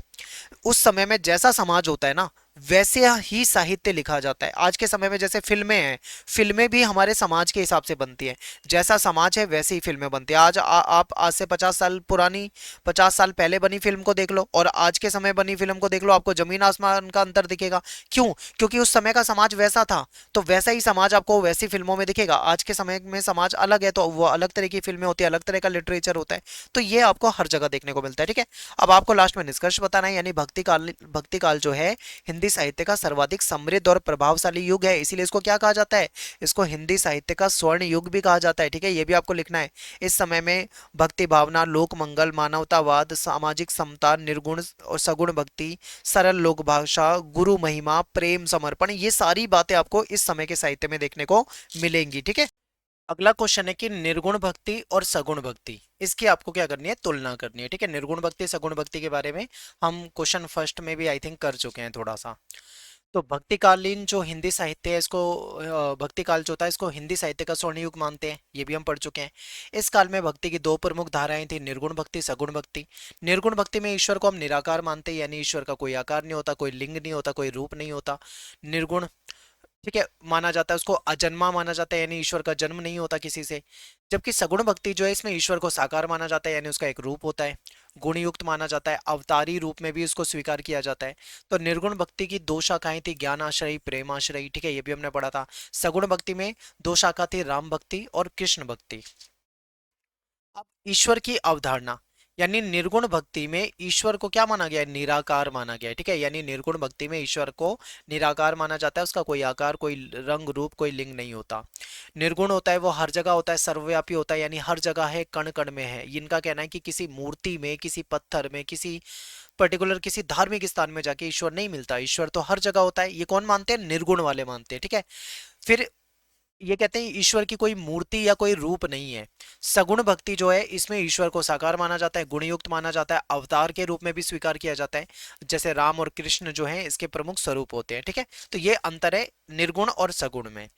उस समय में जैसा समाज होता है ना वैसे ही साहित्य लिखा जाता है। आज के समय में जैसे फिल्में हैं, फिल्में भी हमारे समाज के हिसाब से बनती हैं, जैसा समाज है वैसे ही फिल्में बनती है। आप आज से 50 साल पुरानी, 50 साल पहले बनी फिल्म को देख लो और आज के समय बनी फिल्म को देख लो, आपको जमीन आसमान का अंतर दिखेगा। क्यों? क्योंकि उस समय का समाज वैसा था, तो वैसा ही समाज आपको वैसी फिल्मों में दिखेगा। आज के समय में समाज अलग है तो वो अलग तरह की फिल्में होती है, अलग तरह का लिटरेचर होता है, तो ये आपको हर जगह देखने को मिलता है। ठीक है, अब आपको लास्ट में निष्कर्ष बताना है, यानी भक्ति काल जो है हिंदी साहित्य का सर्वाधिक समृद्ध और प्रभावशाली युग है, इसीलिए इसको क्या कहा जाता है, इसको हिंदी साहित्य का स्वर्ण युग भी कहा जाता है। ठीक है, ये भी आपको लिखना है। इस समय में भक्ति भावना, लोक मंगल, मानवतावाद, सामाजिक समता, निर्गुण और सगुण भक्ति, सरल लोक भाषा, गुरु महिमा, प्रेम, समर्पण, ये सारी बातें आपको इस समय के साहित्य में देखने को मिलेंगी। ठीक है, अगला क्वेश्चन है कि निर्गुण भक्ति और सगुण भक्ति, इसकी आपको क्या करनी है, तुलना करनी है। ठीक है, निर्गुण भक्ति सगुण भक्ति के बारे में हम क्वेश्चन फर्स्ट में भी आई थिंक कर चुके हैं थोड़ा सा। तो भक्तिकालीन जो हिंदी साहित्य है इसको भक्ति काल जो होता है इसको हिंदी साहित्य का स्वर्ण युग मानते हैं, ये भी हम पढ़ चुके हैं। इस काल में भक्ति की दो प्रमुख धाराएं थी, निर्गुण भक्ति, सगुण भक्ति। निर्गुण भक्ति में ईश्वर को हम निराकार मानते हैं, यानी ईश्वर का कोई आकार नहीं होता, कोई लिंग नहीं होता, कोई रूप नहीं होता, निर्गुण, ठीक है, माना जाता है, उसको अजन्मा माना जाता है, यानी ईश्वर का जन्म नहीं होता किसी से। जबकि सगुण भक्ति जो है इसमें ईश्वर को साकार माना जाता है, यानी उसका एक रूप होता है, गुण युक्त माना जाता है, अवतारी रूप में भी उसको स्वीकार किया जाता है। तो निर्गुण भक्ति की दो शाखाएं थी, ज्ञान आश्रयी, प्रेम आश्रयी। ठीक है, ये भी हमने पढ़ा था। सगुण भक्ति में दो शाखा थी, राम भक्ति और कृष्ण भक्ति। अब ईश्वर की अवधारणा, यानी निर्गुण भक्ति में ईश्वर को क्या माना गया है, निराकार माना गया है। ठीक है, यानी निर्गुण भक्ति में ईश्वर को निराकार माना जाता है, उसका कोई आकार, कोई रंग रूप, कोई लिंग नहीं होता। निर्गुण होता है वो हर जगह होता है, सर्वव्यापी होता है, यानी हर जगह है, कण कण में है। इनका कहना है कि किसी मूर्ति में, किसी पत्थर में, किसी पर्टिकुलर किसी धार्मिक स्थान में जाके ईश्वर नहीं मिलता, ईश्वर तो हर जगह होता है। ये कौन मानते हैं, निर्गुण वाले मानते हैं। ठीक है, फिर ये कहते हैं ईश्वर की कोई मूर्ति या कोई रूप नहीं है। सगुण भक्ति जो है इसमें ईश्वर को साकार माना जाता है, गुणयुक्त माना जाता है, अवतार के रूप में भी स्वीकार किया जाता है, जैसे राम और कृष्ण जो हैं इसके प्रमुख स्वरूप होते हैं। ठीक है, तो ये अंतर है निर्गुण और सगुण में।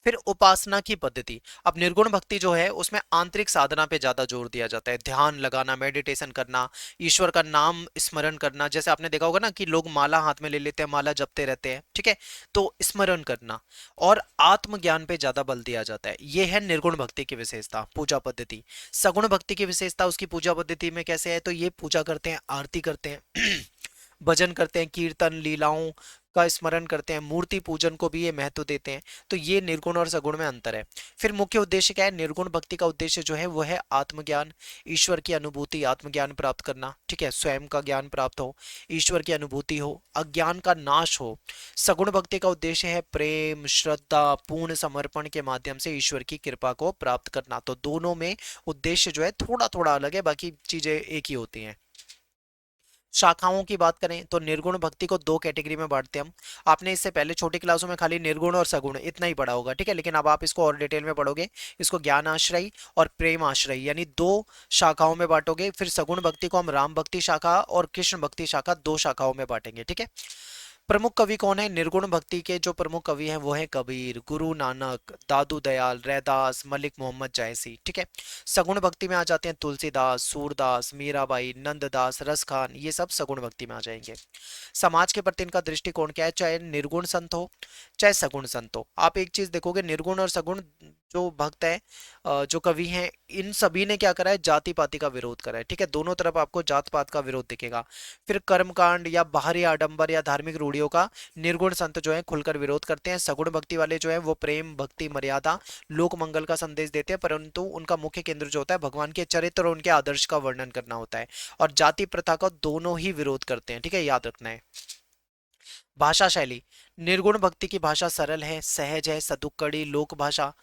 फिर उपासना की पद्धति। अब निर्गुण भक्ति जो है उसमें आंतरिक साधना पे ज्यादा जोर दिया जाता है, ध्यान लगाना, मेडिटेशन करना, ईश्वर का नाम स्मरण करना। जैसे आपने देखा होगा ना कि लोग माला हाथ में ले लेते हैं, माला जपते रहते हैं, ठीक है, तो स्मरण करना और आत्मज्ञान पे ज्यादा बल दिया जाता है। ये है निर्गुण भक्ति की विशेषता, पूजा पद्धति। सगुण भक्ति की विशेषता उसकी पूजा पद्धति में कैसे है, तो ये पूजा करते हैं, आरती करते हैं भजन करते हैं, कीर्तन लीलाओं का स्मरण करते हैं, मूर्ति पूजन को भी ये महत्व देते हैं। तो ये निर्गुण और सगुण में अंतर है। फिर मुख्य उद्देश्य क्या है, निर्गुण भक्ति का उद्देश्य जो है वो है आत्मज्ञान, ईश्वर की अनुभूति, आत्मज्ञान प्राप्त करना, ठीक है, स्वयं का ज्ञान प्राप्त हो, ईश्वर की अनुभूति हो, अज्ञान का नाश हो। सगुण भक्ति का उद्देश्य है प्रेम, श्रद्धा, पूर्ण समर्पण के माध्यम से ईश्वर की कृपा को प्राप्त करना। तो दोनों में उद्देश्य जो है थोड़ा थोड़ा अलग है, बाकी चीजें एक ही होती हैं। शाखाओं की बात करें तो निर्गुण भक्ति को दो कैटेगरी में बांटते हैं हम। आपने इससे पहले छोटी क्लासों में खाली निर्गुण और सगुण इतना ही पढ़ा होगा, ठीक है, लेकिन अब आप इसको और डिटेल में पढ़ोगे। इसको ज्ञान आश्रयी और प्रेम आश्रयी यानी दो शाखाओं में बांटोगे। फिर सगुण भक्ति को हम राम भक्ति शाखा और कृष्ण भक्ति शाखा दो शाखाओं में बांटेंगे, ठीक है। प्रमुख कवि कौन है, निर्गुण भक्ति के जो प्रमुख कवि हैं वो है कबीर, गुरु नानक, दादू दयाल, रैदास, मलिक मोहम्मद जायसी, ठीक है। सगुण भक्ति में आ जाते हैं तुलसीदास, सूरदास, मीराबाई, नंददास, रस खान, ये सब सगुण भक्ति में आ जाएंगे। समाज के प्रति इनका दृष्टिकोण क्या है, चाहे निर्गुण संत हो चाहे सगुण संत हो। आप एक चीज देखोगे, निर्गुण और सगुण जो भक्त है, जो कवि हैं, इन सभी ने क्या करा है, जाति पाति का विरोध करा है, ठीक है। दोनों तरफ आपको जात पात का विरोध दिखेगा। फिर कर्मकांड या बाहरी आडंबर या धार्मिक रूढ़ियों का निर्गुण संत जो है खुलकर विरोध करते हैं। सगुण भक्ति वाले जो है वो प्रेम, भक्ति, मर्यादा, लोक मंगल का संदेश देते हैं, परंतु उनका मुख्य केंद्र जो होता है भगवान के चरित्र और उनके आदर्श का वर्णन करना होता है। और जाति प्रथा का दोनों ही विरोध करते हैं, ठीक है, याद रखना है। भाषा शैली, निर्गुण भक्ति की भाषा सरल है, सहज है, सदुक्कड़ी लोक भाषा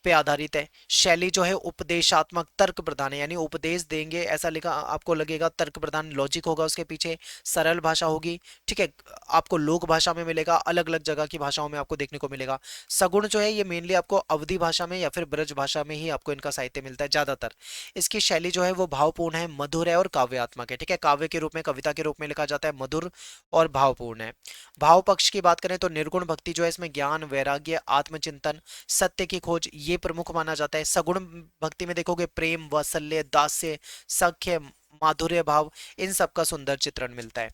पे आधारित है। शैली जो है उपदेशात्मक, तर्क प्रधान है, यानी उपदेश देंगे ऐसा लिखा आपको लगेगा, तर्क प्रधान लॉजिक होगा उसके पीछे, सरल भाषा होगी, ठीक है। आपको लोक भाषा में मिलेगा, अलग अलग जगह की भाषाओं में आपको देखने को मिलेगा। सगुण जो है ये मेनली आपको अवधी भाषा में या फिर ब्रज भाषा में ही आपको इनका साहित्य मिलता है ज्यादातर। इसकी शैली जो है वो भावपूर्ण है, मधुर है और काव्यात्मक है, ठीक है। काव्य के रूप में, कविता के रूप में लिखा जाता है, मधुर और भावपूर्ण है। भाव पक्ष की बात करें तो निर्गुण भक्ति जो है इसमें ज्ञान, वैराग्य, आत्मचिंतन, सत्य की खोज ये प्रमुख माना जाता है। सगुण भक्ति में देखोगे प्रेम, वात्सल्य, दास्य, सख्य, माधुर्य भाव, इन सब का सुंदर चित्रण मिलता है।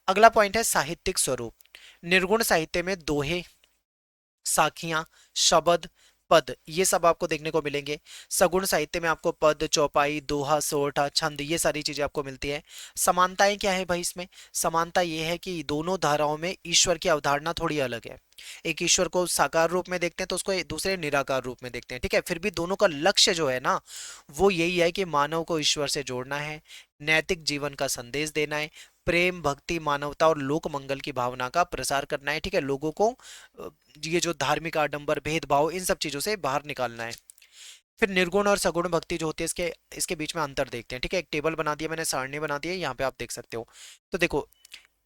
अगला पॉइंट है साहित्यिक स्वरूप। निर्गुण साहित्य में दोहे, साखियां, शब्द, पद ये सब आपको देखने को मिलेंगे। सगुण साहित्य में आपको पद, चौपाई, दोहा, सोरठा, छंद ये सारी चीजें आपको मिलती है। समानताएं क्या है भाई इसमें, समानता ये है कि दोनों धाराओं में ईश्वर की अवधारणा थोड़ी अलग है। एक ईश्वर को साकार रूप में देखते हैं तो उसको दूसरे निराकार रूप में देखते हैं, ठीक है। फिर भी दोनों का लक्ष्य जो है ना वो यही है कि मानव को ईश्वर से जोड़ना है, नैतिक जीवन का संदेश देना है, प्रेम, भक्ति, मानवता और लोक मंगल की भावना का प्रसार करना है, ठीक है। लोगों को ये जो धार्मिक आडंबर, भेदभाव, इन सब चीजों से बाहर निकालना है। फिर निर्गुण और सगुण भक्ति जो होती है इसके इसके बीच में अंतर देखते हैं, ठीक है। एक टेबल बना दिया मैंने, सारणी बना दी है, यहाँ पे आप देख सकते हो। तो देखो,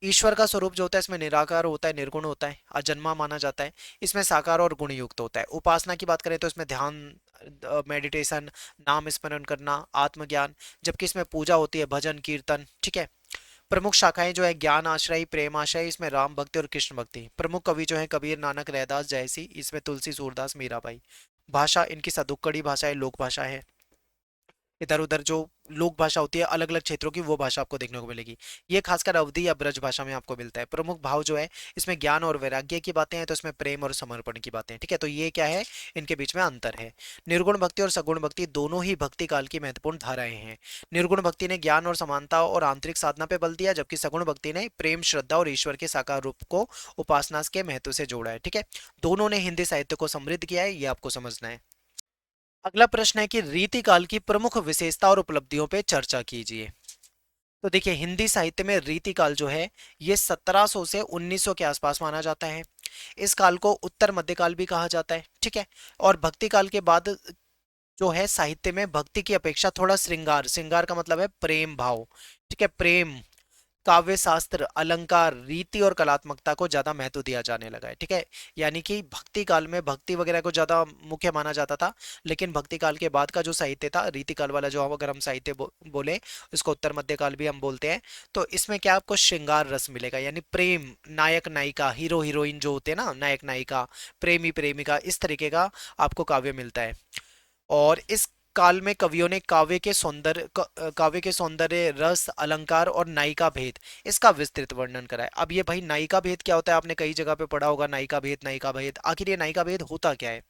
ईश्वर का स्वरूप जो होता है इसमें निराकार होता है, निर्गुण होता है, अजन्मा माना जाता है। इसमें साकार और गुण युक्त होता है। उपासना की बात करें तो इसमें ध्यान, मेडिटेशन, नाम स्मरण करना, आत्मज्ञान। जबकि इसमें पूजा होती है, भजन, कीर्तन, ठीक है। प्रमुख शाखाएं जो है ज्ञान आश्रय, प्रेम आश्रय, इसमें राम भक्ति और कृष्ण भक्ति। प्रमुख कवि जो है कबीर, नानक, रैदास, जयसी, इसमें तुलसी, सूरदास, मीराबाई। भाषा इनकी सदुक्कड़ी भाषा है, लोक भाषा है। इधर उधर जो लोक भाषा होती है अलग अलग क्षेत्रों की, वो भाषा आपको देखने को मिलेगी। ये खासकर अवधि या ब्रज भाषा में आपको मिलता है। प्रमुख भाव जो है इसमें ज्ञान और वैराग्य की बातें हैं, तो इसमें प्रेम और समर्पण की बातें हैं, ठीक है। तो ये क्या है, इनके बीच में अंतर है। निर्गुण भक्ति और सगुण भक्ति दोनों ही भक्ति काल की महत्वपूर्ण धाराएं हैं। निर्गुण भक्ति ने ज्ञान और समानता और आंतरिक साधना पे बल दिया, जबकि सगुण भक्ति ने प्रेम, श्रद्धा और ईश्वर के साकार रूप को उपासना के महत्व से जोड़ा है, ठीक है। दोनों ने हिंदी साहित्य को समृद्ध किया है, ये आपको समझना है। अगला प्रश्न है कि रीति काल की प्रमुख विशेषता और उपलब्धियों पे चर्चा कीजिए। तो देखिए, हिंदी साहित्य में रीति काल जो है ये 1700 से 1900 के आसपास माना जाता है। इस काल को उत्तर मध्यकाल भी कहा जाता है, ठीक है। और भक्ति काल के बाद जो है साहित्य में भक्ति की अपेक्षा थोड़ा श्रृंगार, श्रृंगार का मतलब है प्रेम भाव, ठीक है, प्रेम, काव्य शास्त्र, अलंकार, रीति और कलात्मकता को ज्यादा महत्व दिया जाने लगा है। ठीक है, यानी कि भक्ति काल में भक्ति वगैरह को ज्यादा मुख्य माना जाता था, लेकिन भक्ति काल के बाद का जो साहित्य था, रीति काल वाला जो अगर हम साहित्य बोले, इसको उत्तर मध्य काल भी हम बोलते हैं, तो इसमें क्या आपको श्रृंगार रस मिलेगा, यानी प्रेम, नायक नायिका, हीरो हीरोइन जो होते हैं ना, नायक नायिका, प्रेमी प्रेमिका, इस तरीके का आपको काव्य मिलता है। और इस काल में कवियों ने काव्य के सौंदर्य, रस, अलंकार और नायिका भेद, इसका विस्तृत वर्णन करा है। अब ये भाई नायिका भेद क्या होता है, आपने कई जगह पे पढ़ा होगा, नायिका भेद, आखिर ये नायिका भेद होता क्या है?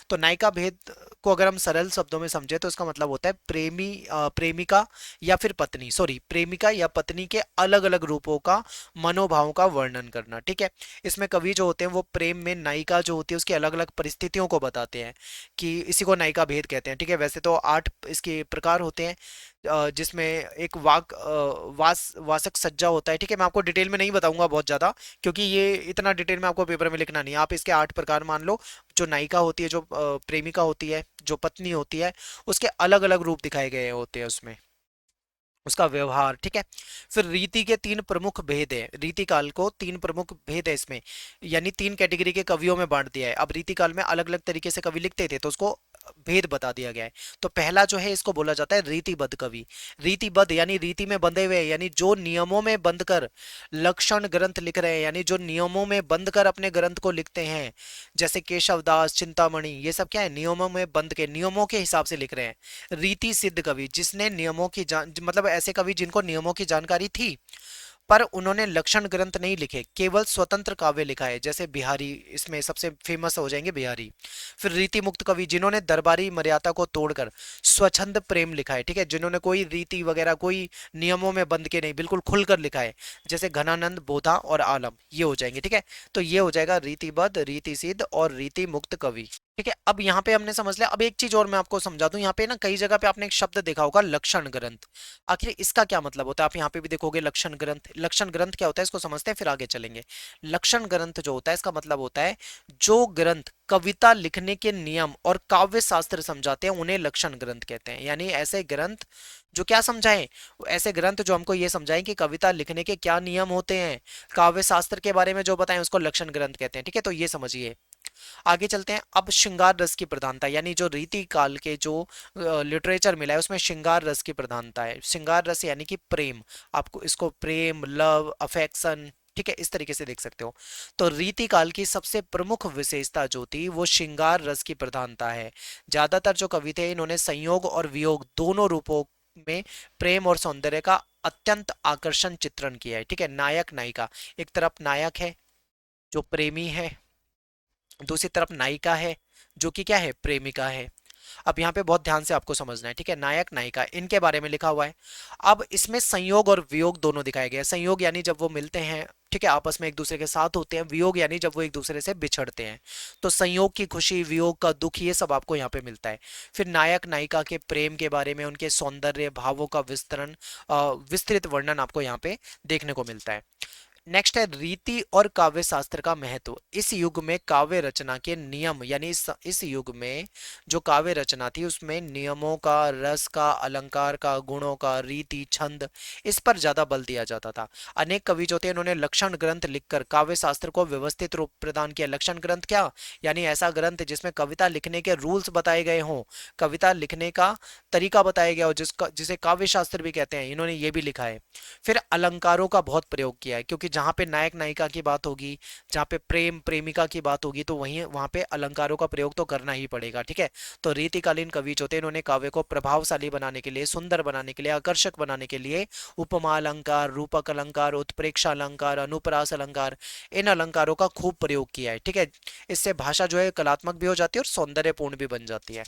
तो नायिका भेद को अगर हम सरल शब्दों में समझे तो इसका मतलब होता है प्रेमिका या फिर पत्नी, सॉरी, प्रेमिका या पत्नी के अलग अलग रूपों का, मनोभावों का वर्णन करना। ठीक है, इसमें कवि जो होते हैं वो प्रेम में नायिका जो होती है उसकी अलग अलग परिस्थितियों को बताते हैं, कि इसी को नायिका भेद कहते हैं। ठीक है, वैसे तो 8 इसके प्रकार होते हैं, जिसमें एक वासक सज्जा होता है। ठीक है, मैं आपको डिटेल में नहीं बताऊंगा बहुत ज्यादा, क्योंकि ये इतना डिटेल में आपको पेपर में लिखना नहीं है। आप इसके 8 प्रकार मान लो। जो नायिका होती है, जो प्रेमिका होती है, जो पत्नी होती है, उसके अलग अलग रूप दिखाए गए होते हैं उसमें, उसका व्यवहार। ठीक है, फिर रीति के 3 प्रमुख भेद है, रीति काल को 3 प्रमुख भेद है इसमें, यानी 3 कैटेगरी के कवियों में बांट दिया है। अब रीति काल में अलग अलग तरीके से कवि लिखते थे, तो उसको भेद बता दिया गया है। तो पहला जो है इसको बोला जाता है रीतिबद्ध कवि। रीतिबद्ध यानी रीति में बंधे हुए, यानी जो नियमों में बंध कर लक्षण ग्रंथ लिख रहे हैं, यानी जो नियमों में बंध कर अपने ग्रंथ को लिखते हैं, जैसे केशवदास, चिंतामणि, ये सब क्या है, नियमों में बंध के, नियमों के हिसाब से लिख रहे हैं। रीति सिद्ध कवि, जिसने नियमों की जान, मतलब ऐसे कवि जिनको नियमों की जानकारी थी, पर उन्होंने लक्षण ग्रंथ नहीं लिखे, केवल स्वतंत्र काव्य लिखा है, जैसे बिहारी, इसमें सबसे फेमस हो जाएंगे बिहारी। फिर रीति मुक्त कवि, जिन्होंने दरबारी मर्यादा को तोड़कर स्वच्छंद प्रेम लिखा है। ठीक है, जिन्होंने कोई रीति वगैरह, कोई नियमों में बंध के नहीं, बिल्कुल खुलकर लिखा है, जैसे घनानंद, बोधा और आलम, ये हो जाएंगे। ठीक है, तो ये हो जाएगा रीतिबद्ध, रीति सिद्ध और रीति मुक्त कवि। ठीक है, अब यहाँ पे हमने समझ लिया। अब एक चीज और मैं आपको समझा दूं, यहाँ पे ना कई जगह पे आपने एक शब्द देखा होगा, लक्षण ग्रंथ। आखिर इसका क्या मतलब होता है, आप यहाँ पे भी देखोगे लक्षण ग्रंथ। लक्षण ग्रंथ क्या होता है, इसको समझते हैं फिर आगे चलेंगे। लक्षण ग्रंथ जो होता है, इसका मतलब होता है जो ग्रंथ कविता लिखने के नियम और काव्य शास्त्र समझाते हैं, उन्हें लक्षण ग्रंथ कहते हैं। यानी ऐसे ग्रंथ जो क्या समझाएं, ऐसे ग्रंथ जो हमको ये समझाएं कि कविता लिखने के क्या नियम होते हैं, काव्य शास्त्र के बारे में जो बताएं, उसको लक्षण ग्रंथ कहते हैं। ठीक है, तो ये समझिए। आगे चलते हैं। अब श्रृंगार रस की प्रधानता, यानी जो रीति काल के जो लिटरेचर मिला है उसमें श्रृंगार रस की प्रधानता है। श्रृंगार रस यानी कि प्रेम, आपको इसको प्रेम, लव, अफेक्शन, ठीक है, इस तरीके से देख सकते हो। तो रीति काल की सबसे प्रमुख विशेषता जो थी वो श्रृंगार रस की प्रधानता है। ज्यादातर जो कवि थे इन्होंने संयोग और वियोग दोनों रूपों में प्रेम और सौंदर्य का अत्यंत आकर्षण चित्रण किया है। ठीक है, नायक नायिका, एक तरफ नायक है जो प्रेमी है, दूसरी तरफ नायिका है जो कि क्या है, प्रेमिका है। अब यहाँ पे बहुत ध्यान से आपको समझना है। ठीक है, नायक नायिका इनके बारे में लिखा हुआ है। अब इसमें संयोग और वियोग दोनों दिखाए गए हैं। संयोग यानी जब वो मिलते हैं, ठीक है, आपस में एक दूसरे के साथ होते हैं। वियोग यानी जब वो एक दूसरे से बिछड़ते हैं। तो संयोग की खुशी, वियोग का दुख, ये सब आपको यहाँ पे मिलता है। फिर नायक नायिका के प्रेम के बारे में, उनके सौंदर्य, भावों का विस्तृत वर्णन आपको यहाँ पे देखने को मिलता है। नेक्स्ट है रीति और काव्य शास्त्र का महत्व। इस युग में काव्य रचना के नियम, यानी इस युग में जो काव्य रचना थी उसमें नियमों का, रस का, अलंकार का, गुणों का, रीति, छंद, इस पर ज्यादा बल दिया जाता था। अनेक कवि जो थे इन्होंने लक्षण ग्रंथ लिखकर काव्य शास्त्र को व्यवस्थित रूप प्रदान किया। लक्षण ग्रंथ क्या, यानी ऐसा ग्रंथ जिसमें कविता लिखने के रूल्स बताए गए हों, कविता लिखने का तरीका बताया गया हो, जिसे काव्य शास्त्र भी कहते हैं, इन्होंने ये भी लिखा है। फिर अलंकारों का बहुत प्रयोग किया है, क्योंकि जहां पे नायक नायिका की बात होगी, जहां पे प्रेम प्रेमिका की बात होगी, तो वहीं वहां पे अलंकारों का प्रयोग तो करना ही पड़ेगा। ठीक है, तो रीतिकालीन कवि जो थे इन्होंने काव्य को प्रभावशाली बनाने के लिए, सुंदर बनाने के लिए, आकर्षक बनाने के लिए उपमा अलंकार, रूपक अलंकार, उत्प्रेक्षा अलंकार, अनुप्रास अलंकार, इन अलंकारों का खूब प्रयोग किया है। ठीक है, इससे भाषा जो है कलात्मक भी हो जाती है और सौंदर्यपूर्ण भी बन जाती है।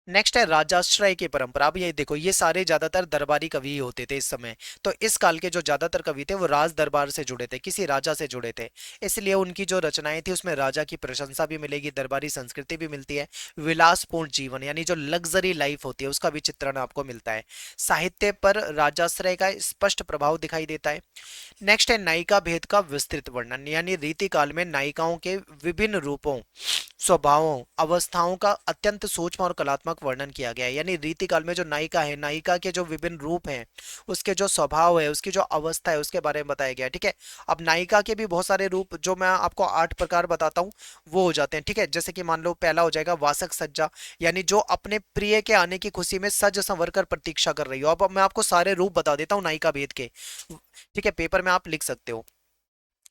नेक्स्ट है राजाश्रय की परंपरा। अब ये देखो, ये सारे ज्यादातर दरबारी कवि ही होते थे इस समय। तो इस काल के जो ज्यादातर कवि थे वो राज दरबार से जुड़े थे, किसी राजा से जुड़े थे, इसलिए उनकी जो रचनाएं थी उसमें राजा की प्रशंसा भी मिलेगी, दरबारी संस्कृति भी मिलती है, विलासपूर्ण जीवन यानी जो लग्जरी लाइफ होती है उसका भी चित्रण आपको मिलता है। साहित्य पर राजाश्रय का स्पष्ट प्रभाव दिखाई देता है। नेक्स्ट है नायिका भेद का विस्तृत वर्णन, यानी रीति काल में नायिकाओं के विभिन्न रूपों स्वभावों अवस्थाओं का अत्यंत सूक्ष्म और कलात्मक वर्णन किया गया है। यानी रीतिकाल में जो नायिका है, नायिका के जो विभिन्न रूप हैं, उसके जो स्वभाव है, उसकी जो अवस्था है, उसके बारे में बताया गया है। ठीक है। अब नायिका के भी बहुत सारे रूप जो मैं आपको 8 प्रकार बताता हूँ वो हो जाते हैं। ठीक है। जैसे कि मान लो पहला हो जाएगा वासक सज्जा, यानी जो अपने प्रिय के आने की खुशी में सज संवर कर प्रतीक्षा कर रही हो। अब मैं आपको सारे रूप बता देता हूँ नायिका भेद के। ठीक है, पेपर में आप लिख सकते हो।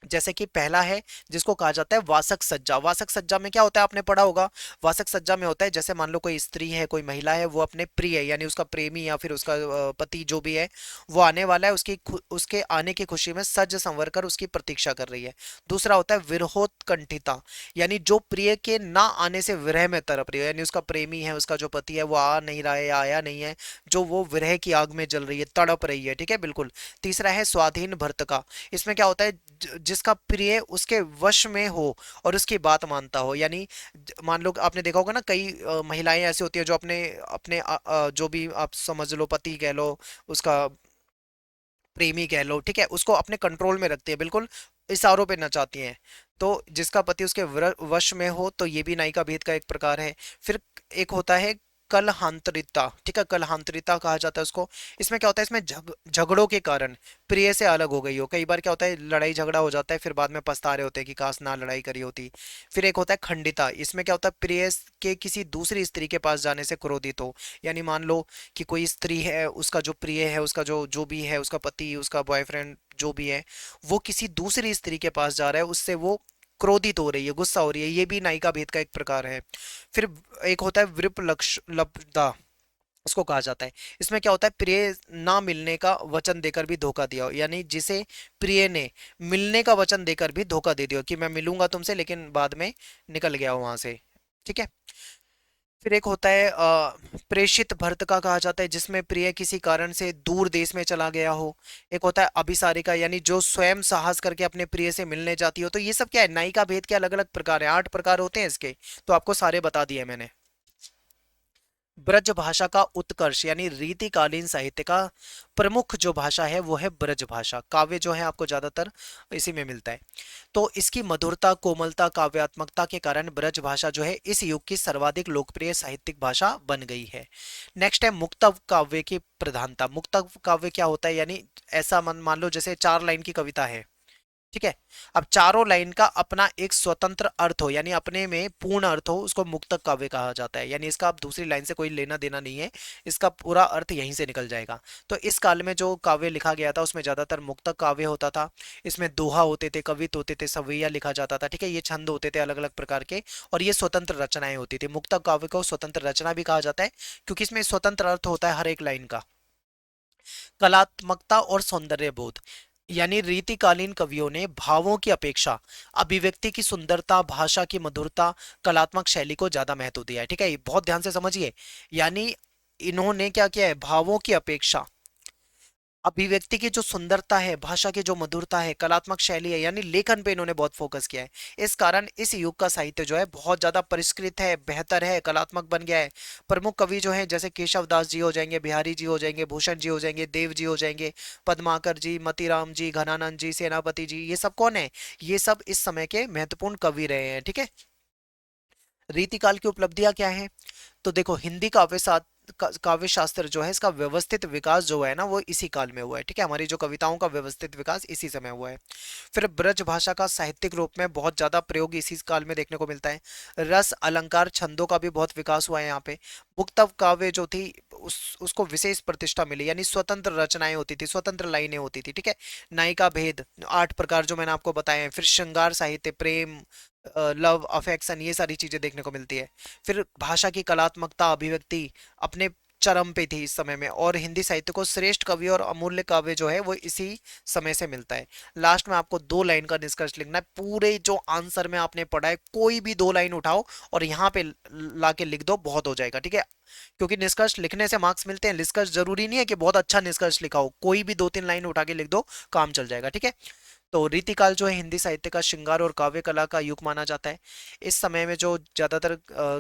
जैसे कि पहला है जिसको कहा जाता है वासक सज्जा। वासक सज्जा में क्या होता है, आपने पढ़ा होगा। वासक सज्जा में होता है जैसे मान लो कोई स्त्री है, कोई महिला है, वो अपने प्रिय यानी उसका प्रेमी या फिर उसका पति जो भी है वो आने वाला है, उसके आने की खुशी में सज संवर कर उसकी प्रतीक्षा कर रही है। दूसरा होता है विरहोत्कंठिता, यानी जो प्रिय के ना आने से विरह में तड़प रही है, यानी उसका प्रेमी है, उसका जो पति है वो आ नहीं रहा है या आया नहीं है, जो वो विरह की आग में जल रही है, तड़प रही है। ठीक है, बिल्कुल। तीसरा है स्वाधीन भर्तका। इसमें क्या होता है, जिसका प्रिय उसके वश में हो और उसकी बात मानता हो। यानी मान लो आपने देखा होगा ना, कई महिलाएं ऐसी होती है जो अपने अपने जो भी आप समझ लो, पति कह लो, उसका प्रेमी कह लो, ठीक है, उसको अपने कंट्रोल में रखती है, बिल्कुल इशारों पे नचाती हैं। तो जिसका पति उसके वश में हो, तो ये भी नायिका भेद का एक प्रकार है। फिर एक होता है कलहांतरिता। ठीक है, कलहांतरिता कहा जाता है उसको। इसमें क्या होता है, इसमें झगड़ों के कारण प्रिय से अलग हो गई हो। कई बार क्या होता है, लड़ाई झगड़ा हो जाता है, फिर बाद में पछता रहे होते हैं कि काश ना लड़ाई करी होती। फिर एक होता है खंडिता। इसमें क्या होता है, प्रिय के किसी दूसरी स्त्री के पास जाने से क्रोधित हो। यानी मान लो कि कोई स्त्री है, उसका जो प्रिय है, उसका जो जो भी है, उसका पति, उसका बॉयफ्रेंड जो भी है, वो किसी दूसरी स्त्री के पास जा रहा है, उससे वो क्रोधित हो रही है, गुस्सा हो रही है। ये भी नायिका भेद का एक प्रकार है। फिर एक होता है विप लक्ष लब्धा, इसको कहा जाता है। इसमें क्या होता है, प्रिय ना मिलने का वचन देकर भी धोखा दिया हो। यानी जिसे प्रिय ने मिलने का वचन देकर भी धोखा दे दिया हो कि मैं मिलूंगा तुमसे, लेकिन बाद में निकल गया हो वहां से। ठीक है। फिर एक होता है प्रेषित भर्त का कहा जाता है, जिसमें प्रिय किसी कारण से दूर देश में चला गया हो। एक होता है अभिसारिका, यानी जो स्वयं साहस करके अपने प्रिय से मिलने जाती हो। तो ये सब क्या है, नायिका भेद के अलग अलग प्रकार है, 8 प्रकार होते हैं इसके। तो आपको सारे बता दिए मैंने। ब्रज भाषा का उत्कर्ष, यानी रीतिकालीन साहित्य का प्रमुख जो भाषा है वो है ब्रज भाषा। काव्य जो है आपको ज्यादातर इसी में मिलता है। तो इसकी मधुरता, कोमलता, काव्यात्मकता के कारण ब्रज भाषा जो है इस युग की सर्वाधिक लोकप्रिय साहित्यिक भाषा बन गई है। नेक्स्ट है मुक्तव काव्य की प्रधानता। मुक्तव काव्य क्या होता है, यानी ऐसा मान लो जैसे 4 लाइन की कविता है। ठीक है। अब चारों लाइन का अपना एक स्वतंत्र अर्थ हो, यानी अपने में पूर्ण अर्थ हो, उसको मुक्तक काव्य कहा जाता है। यानी इसका अब दूसरी लाइन से कोई लेना देना नहीं है, इसका पूरा अर्थ यहीं से निकल जाएगा। तो इस काल में जो काव्य लिखा गया था उसमें ज्यादातर मुक्तक काव्य होता था। इसमें दोहा होते थे, कवित होते थे, सवैया लिखा जाता था। ठीक है, ये छंद होते थे अलग अलग प्रकार के, और ये स्वतंत्र रचनाएं होती थी। मुक्तक काव्य को स्वतंत्र रचना भी कहा जाता है, क्योंकि इसमें स्वतंत्र अर्थ होता है हर एक लाइन का। कलात्मकता और सौंदर्य बोध, यानी रीतिकालीन कवियों ने भावों की अपेक्षा अभिव्यक्ति की सुंदरता, भाषा की मधुरता, कलात्मक शैली को ज्यादा महत्व दिया है। ठीक है, ये बहुत ध्यान से समझिए। यानी इन्होंने क्या किया है, भावों की अपेक्षा अभिव्यक्ति की जो सुंदरता है, भाषा की जो मधुरता है, कलात्मक शैली है, यानी लेखन पे इन्होंने बहुत फोकस किया है। इस कारण इस युग का साहित्य जो है बहुत ज्यादा परिष्कृत है, बेहतर है, कलात्मक बन गया है। प्रमुख कवि जो है जैसे केशव दास जी हो जाएंगे, बिहारी जी हो जाएंगे, भूषण जी हो जाएंगे, देव जी हो जाएंगे, पद्माकर जी, मतीराम जी, घनानंद जी, सेनापति जी, ये सब कौन है, ये सब इस समय के महत्वपूर्ण कवि रहे हैं। ठीक है। रीतिकाल की उपलब्धियां क्या है, तो देखो हिंदी काव्य शास्त्र जो है, इसका व्यवस्थित विकास जो है ना, वो इसी काल में हुआ है। ठीक है, हमारी जो कविताओं का व्यवस्थित विकास इसी समय हुआ है। फिर ब्रज भाषा का साहित्यिक रूप में बहुत ज्यादा प्रयोग इसी काल में देखने को मिलता है। रस, अलंकार, छंदों का भी बहुत विकास हुआ है यहाँ पे। मुक्तव काव्य जो थी उसको विशेष प्रतिष्ठा मिली, यानी स्वतंत्र रचनाएं होती थी, स्वतंत्र लाइनें होती थी। ठीक है। नायिका भेद 8 प्रकार जो मैंने आपको बताए हैं। फिर श्रृंगार साहित्य, प्रेम, लव, अफेक्शन, ये सारी चीजें देखने को मिलती है। फिर भाषा की कलात्मकता, अभिव्यक्ति अपने चरम पे थी इस समय में, और हिंदी साहित्य को श्रेष्ठ कवि और अमूल्य काव्य जो है वो इसी समय से मिलता है। लास्ट में आपको 2 लाइन का निष्कर्ष लिखना है। पूरे जो आंसर में आपने पढ़ा है कोई भी 2 लाइन उठाओ और यहाँ पे ला के लिख दो, बहुत हो जाएगा। ठीक है, क्योंकि निष्कर्ष लिखने से मार्क्स मिलते हैं। निष्कर्ष जरूरी नहीं है कि बहुत अच्छा निष्कर्ष लिखा हो, कोई भी 2-3 लाइन उठा के लिख दो, काम चल जाएगा। ठीक है। तो रीतिकाल जो है हिंदी साहित्य का श्रृंगार और काव्य कला का युग माना जाता है। इस समय में जो ज्यादातर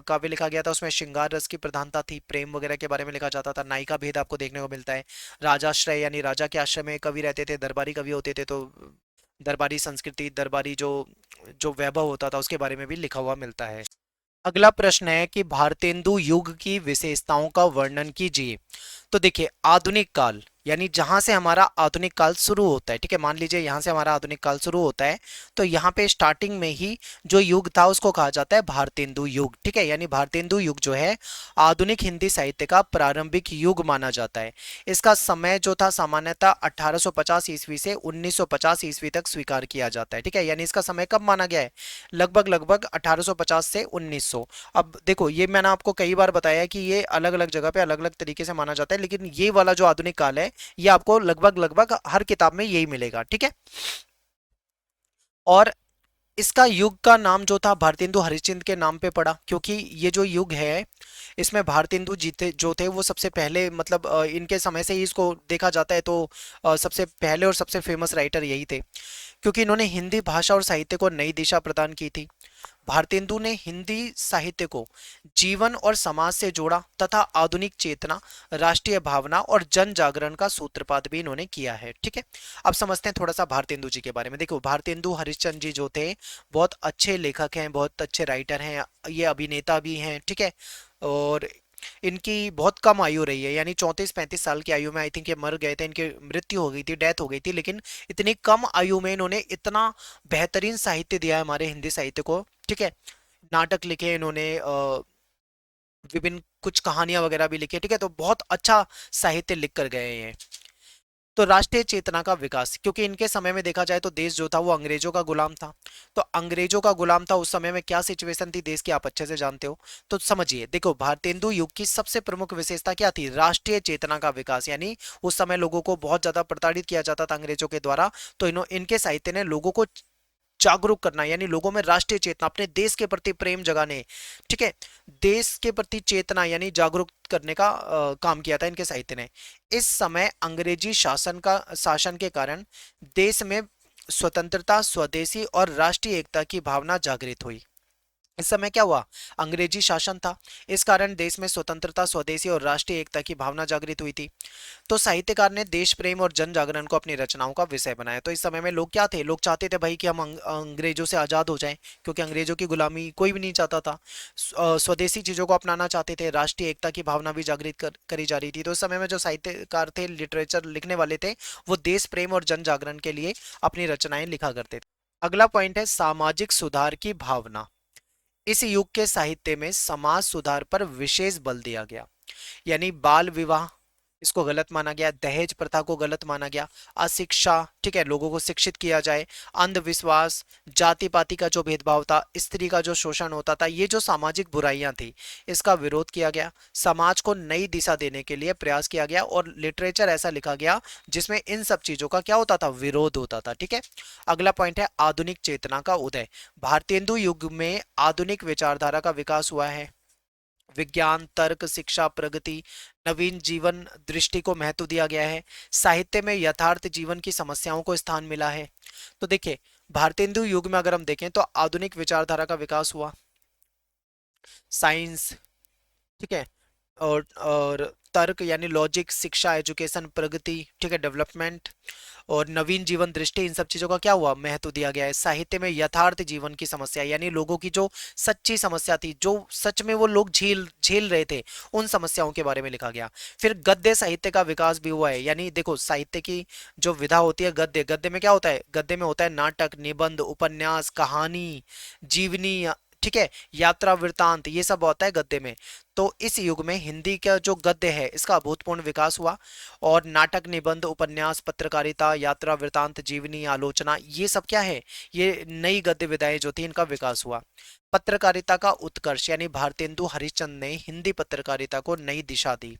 काव्य लिखा गया था उसमें श्रृंगार रस की प्रधानता थी, प्रेम वगैरह के बारे में लिखा जाता था। नायिका भेद आपको देखने को मिलता है। राजाश्रय, यानी राजा के आश्रय में कवि रहते थे, दरबारी कवि होते थे, तो दरबारी संस्कृति, दरबारी जो जो वैभव होता था उसके बारे में भी लिखा हुआ मिलता है। अगला प्रश्न है कि भारतेंदु युग की विशेषताओं का वर्णन कीजिए। तो देखिए, आधुनिक काल यानी जहां से हमारा आधुनिक काल शुरू होता है, ठीक है, मान लीजिए यहां से हमारा आधुनिक काल शुरू होता है, तो यहाँ पे स्टार्टिंग में ही जो युग था उसको कहा जाता है भारतेंदु युग, ठीक है, यानी भारतेंदु युग जो है आधुनिक हिंदी साहित्य का प्रारंभिक युग माना जाता है। इसका समय जो था सामान्यतः 1850 ईस्वी से 1950 ईस्वी तक स्वीकार किया जाता है, ठीक है, यानी इसका समय कब माना गया है, लगभग लगभग 1850 से 1900। अब देखो, ये मैंने आपको कई बार बताया कि ये अलग अलग जगह पे अलग अलग तरीके से माना जाता है, लेकिन ये वाला जो आधुनिक काल है ये आपको लगभग लगभग हर किताब में यही मिलेगा, ठीक है। और इसका युग का नाम जो था भारतेंदु हरिश्चंद्र के नाम पे पड़ा, क्योंकि ये जो युग है इसमें भारतेंदु जीते जो थे वो सबसे पहले, मतलब इनके समय से ही इसको देखा जाता है, तो सबसे पहले और सबसे फेमस राइटर यही थे, क्योंकि इन्होंने हिंदी भाषा और साहित्य को नई दिशा प्रदान की थी। भारतेंदु ने हिंदी साहित्य को जीवन और समाज से जोड़ा तथा आधुनिक चेतना, राष्ट्रीय भावना और जन जागरण का सूत्रपात भी इन्होंने किया है, ठीक है। अब समझते हैं थोड़ा सा भारतेंदु जी के बारे में। देखो, भारतेंदु हरिश्चंद्र जी जो थे बहुत अच्छे लेखक हैं, बहुत अच्छे राइटर हैं, ये अभिनेता भी हैं, ठीक है। और इनकी बहुत कम आयु रही है, यानी 34-35 साल की आयु में आई थिंक ये मर गए थे, इनकी मृत्यु हो गई थी, डेथ हो गई थी, लेकिन इतनी कम आयु में इन्होंने इतना बेहतरीन साहित्य दिया है हमारे हिंदी साहित्य को, ठीक है। नाटक लिखे इन्होंने, विभिन्न कुछ कहानियां वगैरह भी लिखी है, ठीक है, तो बहुत अच्छा साहित्य लिख कर गए हैं। तो राष्ट्रीय चेतना का विकास, क्योंकि इनके समय में देखा जाए तो देश जो था वो अंग्रेजों का गुलाम था, तो अंग्रेजों का गुलाम था उस समय में क्या सिचुएशन थी देश की आप अच्छे से जानते हो। तो समझिए, देखो, भारतेंदु युग की सबसे प्रमुख विशेषता क्या थी, राष्ट्रीय चेतना का विकास, यानी उस समय लोगों को बहुत ज्यादा प्रताड़ित किया जाता था अंग्रेजों के द्वारा, तो इनके साहित्य ने लोगों को जागरूक करना, यानी लोगों में राष्ट्रीय चेतना, अपने देश के प्रति प्रेम जगाने, ठीक है, देश के प्रति चेतना यानी जागरूक करने का काम किया था इनके साहित्य ने। इस समय अंग्रेजी शासन के कारण देश में स्वतंत्रता, स्वदेशी और राष्ट्रीय एकता की भावना जागृत हुई। इस समय क्या हुआ, अंग्रेजी शासन था, इस कारण देश में स्वतंत्रता, स्वदेशी और राष्ट्रीय एकता की भावना जागृत हुई थी। तो साहित्यकार ने देश प्रेम और जन जागरण को अपनी रचनाओं का विषय बनाया। तो इस समय में लोग क्या थे, लोग चाहते थे भाई कि हम अंग्रेजों से आज़ाद हो जाएं, क्योंकि अंग्रेजों की गुलामी कोई भी नहीं चाहता था। स्वदेशी चीज़ों को अपनाना चाहते थे, राष्ट्रीय एकता की भावना भी जागृत करी जा रही थी। तो इस समय में जो साहित्यकार थे, लिटरेचर लिखने वाले थे, वो देश प्रेम और जन जागरण के लिए अपनी रचनाएं लिखा करते थे। अगला पॉइंट है सामाजिक सुधार की भावना। इस युग के साहित्य में समाज सुधार पर विशेष बल दिया गया, यानी बाल विवाह इसको गलत माना गया, दहेज प्रथा को गलत माना गया, अशिक्षा, ठीक है, लोगों को शिक्षित किया जाए, अंधविश्वास, जाति पाति का जो भेदभाव था, स्त्री का जो शोषण होता था, ये जो सामाजिक बुराइयां थी इसका विरोध किया गया, समाज को नई दिशा देने के लिए प्रयास किया गया, और लिटरेचर ऐसा लिखा गया जिसमें इन सब चीजों का क्या होता था, विरोध होता था, ठीक है। अगला पॉइंट है आधुनिक चेतना का उदय। भारतेंदु युग में आधुनिक विचारधारा का विकास हुआ है, विज्ञान, तर्क, शिक्षा, प्रगति, नवीन जीवन दृष्टि को महत्व दिया गया है, साहित्य में यथार्थ जीवन की समस्याओं को स्थान मिला है। तो देखिए, भारतेंदु युग में अगर हम देखें तो आधुनिक विचारधारा का विकास हुआ, साइंस, ठीक है, और तर्क यानी लॉजिक, शिक्षा, एजुकेशन, प्रगति, ठीक है, डेवलपमेंट, और नवीन जीवन दृष्टि, इन सब चीजों का क्या हुआ, महत्व दिया गया है। साहित्य में यथार्थ जीवन की समस्या, यानी लोगों की जो सच्ची समस्या थी, जो सच में वो लोग झेल झेल रहे थे, उन समस्याओं के बारे में लिखा गया। फिर गद्य साहित्य का विकास भी हुआ है, यानी देखो, साहित्य की जो विधा होती है, गद्य, गद्य में क्या होता है, गद्य में होता है नाटक, निबंध, उपन्यास, कहानी, जीवनी, ठीक है, यात्रा वृतांत, ये सब होता है गद्य में। तो इस युग में हिंदी का जो गद्य है इसका अभूतपूर्व विकास हुआ, और नाटक, निबंध, उपन्यास, पत्रकारिता, यात्रा वृतांत, जीवनी, आलोचना, ये सब क्या है, ये नई गद्य विधाएं जो थी इनका विकास हुआ। पत्रकारिता का उत्कर्ष, यानी भारतेंदु हरिश्चंद्र ने हिंदी पत्रकारिता को नई दिशा दी,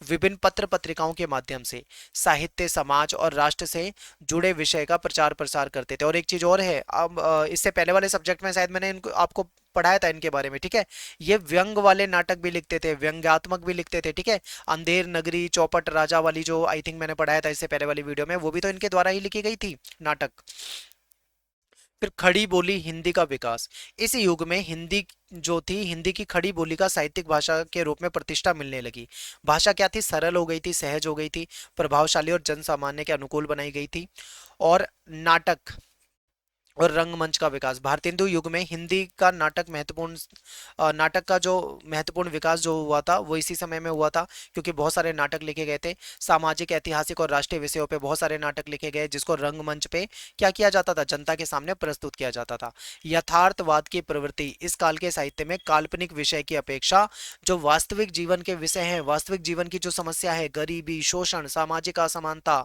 विभिन्न पत्र पत्रिकाओं के माध्यम से साहित्य, समाज और राष्ट्र से जुड़े विषय का प्रचार प्रसार करते थे। और एक चीज और है, अब इससे पहले वाले सब्जेक्ट में शायद मैंने इनको आपको पढ़ाया था इनके बारे में, ठीक है, ये व्यंग वाले नाटक भी लिखते थे, व्यंग्यात्मक भी लिखते थे, ठीक है। अंधेर नगरी, चौपट राजा वाली जो आई थिंक मैंने पढ़ाया था इससे पहले वाली वीडियो में, वो भी तो इनके द्वारा ही लिखी गई थी नाटक। फिर खड़ी बोली हिंदी का विकास। इस युग में हिंदी जो थी, हिंदी की खड़ी बोली का साहित्यिक भाषा के रूप में प्रतिष्ठा मिलने लगी। भाषा क्या थी, सरल हो गई थी, सहज हो गई थी, प्रभावशाली और जन सामान्य के अनुकूल बनाई गई थी। और नाटक, और रंगमंच का विकास। भारतेंदु युग में हिंदी का नाटक महत्वपूर्ण नाटक का जो महत्वपूर्ण विकास जो हुआ था वो इसी समय में हुआ था, क्योंकि बहुत सारे नाटक लिखे गए थे। सामाजिक, ऐतिहासिक और राष्ट्रीय विषयों पे बहुत सारे नाटक लिखे गए, जिसको रंगमंच पे क्या किया जाता था, जनता के सामने प्रस्तुत किया जाता था। यथार्थवाद की प्रवृत्ति। इस काल के साहित्य में काल्पनिक विषय की अपेक्षा जो वास्तविक जीवन के विषय हैं, वास्तविक जीवन की जो समस्या है, गरीबी, शोषण, सामाजिक असमानता,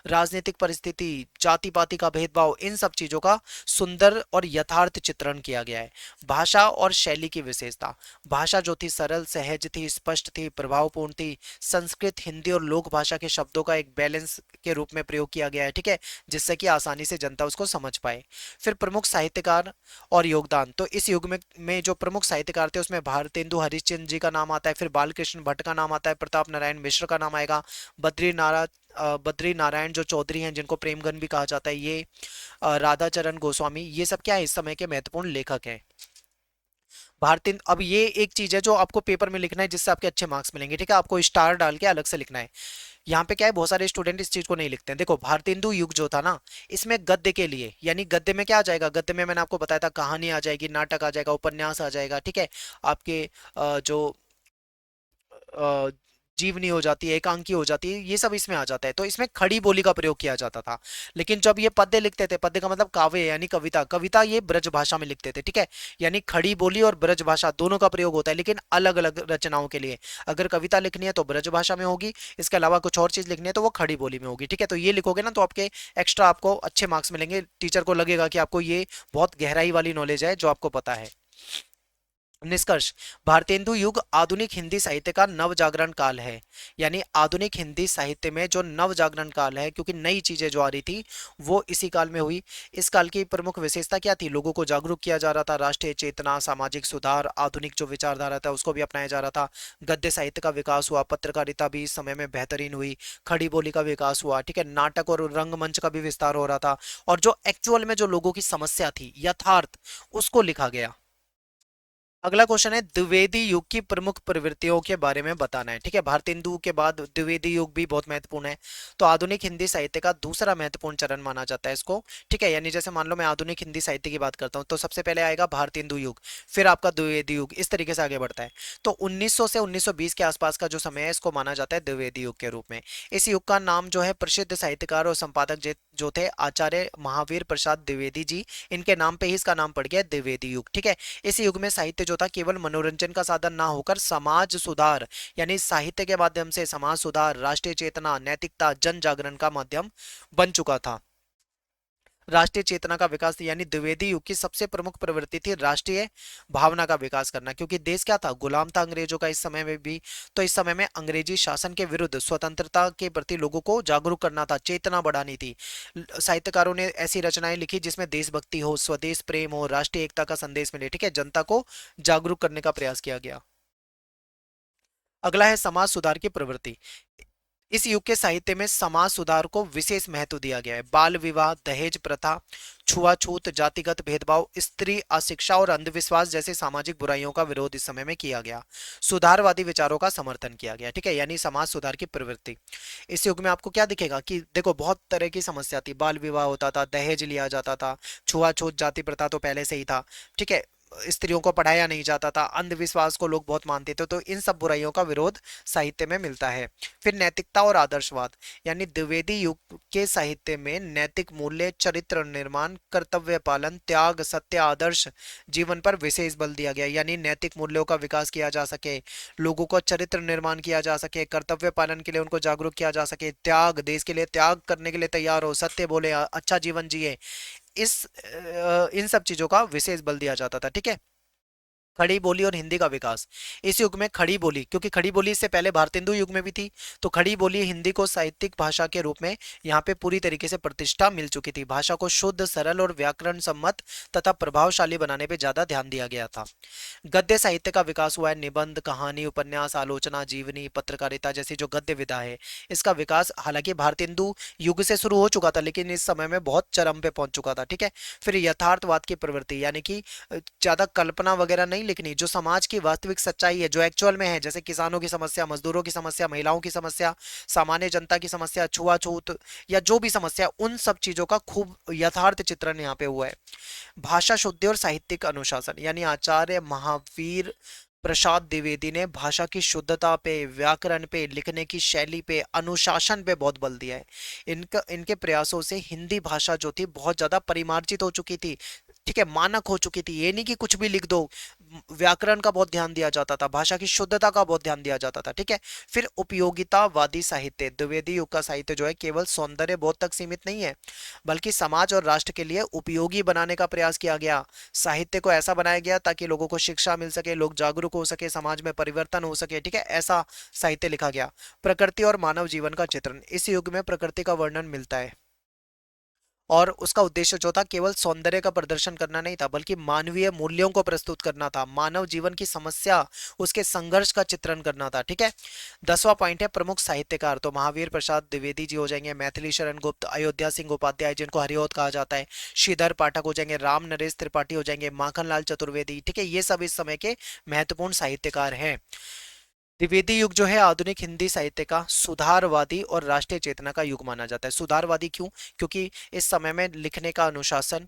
राजनीतिक परिस्थिति, जाति पाति का भेदभाव, इन सब चीजों का सुंदर और यथार्थ चित्रण किया गया है। भाषा और शैली की विशेषता। भाषा जो थी सरल, सहज थी, स्पष्ट थी, प्रभावपूर्ण थी। संस्कृत, हिंदी और लोक भाषा के शब्दों का एक बैलेंस के रूप में प्रयोग किया गया है, ठीक है, जिससे कि आसानी से जनता उसको समझ पाए। फिर प्रमुख साहित्यकार और योगदान। तो इस युग में जो प्रमुख साहित्यकार थे उसमें भारतेंदु हरिश्चंद्र जी का नाम आता है, फिर बालकृष्ण भट्ट का नाम आता है, प्रताप नारायण मिश्र का नाम आएगा, बद्री नारायण बद्री नारायण जो चौधरी हैं, जिनको प्रेमगन भी कहा जाता है, ये राधाचरण गोस्वामी, ये सब क्या है, इस समय के महत्वपूर्ण लेखक हैं। भारतीय, अब ये एक चीज है जो आपको पेपर में लिखना है, जिससे आपके अच्छे मार्क्स मिलेंगे, ठीक है, आपको स्टार डाल के अलग से लिखना है। यहाँ पे क्या है, बहुत सारे स्टूडेंट इस चीज को नहीं लिखते हैं। देखो भारतेंदु युग जो था ना, इसमें गद्य के लिए, यानी गद्य में क्या आ जाएगा, गद्य में मैंने आपको बताया था कहानी आ जाएगी, नाटक आ जाएगा, उपन्यास आ जाएगा, ठीक है, आपके जो अ, जीवनी हो जाती है, एकांकी हो जाती है, ये सब इसमें आ जाता है। तो इसमें खड़ी बोली का प्रयोग किया जाता था। लेकिन जब ये पद्य लिखते थे, पद्य का मतलब काव्य यानी कविता, कविता ये ब्रज भाषा में लिखते थे, ठीक है, यानी खड़ी बोली और ब्रज भाषा दोनों का प्रयोग होता है, लेकिन अलग अलग रचनाओं के लिए। अगर कविता लिखनी है तो ब्रज भाषा में होगी, इसके अलावा कुछ और चीज लिखनी है तो वो खड़ी बोली में होगी, ठीक है। तो ये लिखोगे ना तो आपके एक्स्ट्रा आपको अच्छे मार्क्स मिलेंगे, टीचर को लगेगा कि आपको ये बहुत गहराई वाली नॉलेज है जो आपको पता है। निष्कर्ष। भारतेंदु युग आधुनिक हिंदी साहित्य का नव जागरण काल है। यानी आधुनिक हिंदी साहित्य में जो नव जागरण काल है, क्योंकि नई चीजें जो आ रही थी वो इसी काल में हुई। इस काल की प्रमुख विशेषता क्या थी, लोगों को जागरूक किया जा रहा था, राष्ट्रीय चेतना, सामाजिक सुधार, आधुनिक जो विचारधारा था उसको भी अपनाया जा रहा था। गद्य साहित्य का विकास हुआ, पत्रकारिता भी इस समय में बेहतरीन हुई, खड़ी बोली का विकास हुआ, ठीक है, नाटक और रंगमंच का भी विस्तार हो रहा था, और जो एक्चुअल में जो लोगों की समस्या थी, यथार्थ, उसको लिखा गया। अगला क्वेश्चन है, द्विवेदी युग की प्रमुख प्रवृत्तियों के बारे में बताना है, ठीक है। भारतेंदु के बाद द्विवेदी युग भी बहुत महत्वपूर्ण है। तो आधुनिक हिंदी साहित्य का दूसरा महत्वपूर्ण चरण माना जाता है इसको, ठीक है, यानी जैसे मान लो मैं आधुनिक हिंदी साहित्य की बात करता हूँ तो सबसे पहले आएगा भारतेंदु युग, फिर आपका द्विवेदी युग, इस तरीके से आगे बढ़ता है। तो 1900 से 1920 के आसपास का जो समय है इसको माना जाता है द्विवेदी युग के रूप में। इस युग का नाम जो है प्रसिद्ध साहित्यकार और संपादक जो थे आचार्य महावीर प्रसाद द्विवेदी जी, इनके नाम पे ही इसका नाम पड़ गया द्विवेदी युग, ठीक है। इस युग में साहित्य जो था केवल मनोरंजन का साधन ना होकर समाज सुधार, यानी साहित्य के माध्यम से समाज सुधार, राष्ट्रीय चेतना, नैतिकता, जन जागरण का माध्यम बन चुका था। राष्ट्रीय चेतना का विकास, यानी द्विवेदी युग की सबसे प्रमुख प्रवृत्ति थी राष्ट्रीय भावना का विकास करना, क्योंकि देश क्या था, गुलाम था अंग्रेजों का इस समय में भी। तो इस समय में अंग्रेजी शासन के विरुद्ध स्वतंत्रता के प्रति लोगों को जागरूक करना था, चेतना बढ़ानी थी। साहित्यकारों ने ऐसी रचनाएं लिखी जिसमें देशभक्ति हो, स्वदेश प्रेम हो, राष्ट्रीय एकता का संदेश मिले, ठीक है, जनता को जागरूक करने का प्रयास किया गया। अगला है समाज सुधार की प्रवृत्ति। इस युग के साहित्य में समाज सुधार को विशेष महत्व दिया गया है। बाल विवाह, दहेज प्रथा, छुआछूत, जातिगत भेदभाव, स्त्री अशिक्षा और अंधविश्वास जैसे सामाजिक बुराइयों का विरोध इस समय में किया गया। सुधारवादी विचारों का समर्थन किया गया, ठीक है, यानी समाज सुधार की प्रवृत्ति। इस युग में आपको क्या दिखेगा कि देखो बहुत तरह की समस्या थी, बाल विवाह होता था, दहेज लिया जाता था, छुआछूत, जाति प्रथा तो पहले से ही था, ठीक है, स्त्रियों को पढ़ाया नहीं जाता था, अंधविश्वास को लोग बहुत मानते थे। तो इन सब बुराइयों का विरोध साहित्य में मिलता है। फिर नैतिकता और आदर्शवाद, यानी द्विवेदी युग के साहित्य में नैतिक मूल्य, चरित्र निर्माण, कर्तव्य पालन, त्याग, सत्य, आदर्श जीवन पर विशेष बल दिया गया, यानी नैतिक मूल्यों का विकास किया जा सके, लोगों को चरित्र निर्माण किया जा सके, कर्तव्य पालन के लिए उनको जागरूक किया जा सके, त्याग, देश के लिए त्याग करने के लिए तैयार हो, सत्य बोले, अच्छा जीवन जिए, इन सब चीजों का विशेष बल दिया जाता था, ठीक है। खड़ी बोली और हिंदी का विकास। इस युग में खड़ी बोली, क्योंकि खड़ी बोली इससे पहले भारतेंदु युग में भी थी, तो खड़ी बोली हिंदी को साहित्यिक भाषा के रूप में यहाँ पे पूरी तरीके से प्रतिष्ठा मिल चुकी थी। भाषा को शुद्ध, सरल और व्याकरण सम्मत तथा प्रभावशाली बनाने पे ज्यादा ध्यान दिया गया था। गद्य साहित्य का विकास हुआ है। निबंध, कहानी, उपन्यास, आलोचना, जीवनी, पत्रकारिता जैसी जो गद्य विधा है, इसका विकास हालांकि भारतेंदु युग से शुरू हो चुका था, लेकिन इस समय में बहुत चरम पे पहुंच चुका था, ठीक है। फिर यथार्थवाद की प्रवृत्ति, यानी कि ज्यादा कल्पना वगैरह नहीं लिखनी जो समाज की वास्तविक सच्चाई है, जो एक्चुअल में है, जैसे किसानों की समस्या, मजदूरों की समस्या, महिलाओं की समस्या, सामान्य जनता की समस्या, छुआछूत या जो भी समस्या, उन सब चीजों का खूब यथार्थ चित्रण यहाँ पे हुआ है। भाषा शुद्धि और साहित्यिक अनुशासन, यानी आचार्य महावीर प्रसाद द्विवेदी ने भाषा की शुद्धता पे, व्याकरण पे, लिखने की शैली पे, अनुशासन पे बहुत बल दिया है। इनके प्रयासों से हिंदी भाषा जो थी बहुत ज्यादा परिमार्जित हो चुकी थी, ठीक है, मानक हो चुकी थी। ये नहीं कि कुछ भी लिख दो, व्याकरण का बहुत ध्यान दिया जाता था, भाषा की शुद्धता का बहुत ध्यान दिया जाता था, ठीक है। फिर उपयोगितावादी साहित्य, द्विवेदी युग का साहित्य जो है केवल सौंदर्य बोध तक सीमित नहीं है, बल्कि समाज और राष्ट्र के लिए उपयोगी बनाने का प्रयास किया गया। साहित्य को ऐसा बनाया गया ताकि लोगों को शिक्षा मिल सके, लोग जागरूक हो सके, समाज में परिवर्तन हो सके, ठीक है, ऐसा साहित्य लिखा गया। प्रकृति और मानव जीवन का चित्रण, इस युग में प्रकृति का वर्णन मिलता है, और उसका उद्देश्य जो था केवल सौंदर्य का प्रदर्शन करना नहीं था, बल्कि मानवीय मूल्यों को प्रस्तुत करना था, मानव जीवन की समस्या, उसके संघर्ष का चित्रण करना था, ठीक है। 10वां पॉइंट है प्रमुख साहित्यकार, तो महावीर प्रसाद द्विवेदी जी हो जाएंगे, मैथिली शरण गुप्त, अयोध्या सिंह उपाध्याय जिनको हरिओद कहा जाता है, श्रीधर पाठक हो जाएंगे, राम नरेश त्रिपाठी हो जाएंगे, माखन लाल चतुर्वेदी, ठीक है, ये सब इस समय के महत्वपूर्ण साहित्यकार हैं। द्विवेदी युग जो है आधुनिक हिंदी साहित्य का सुधारवादी और राष्ट्रीय चेतना का युग माना जाता है। सुधारवादी क्यों? क्योंकि इस समय में लिखने का अनुशासन,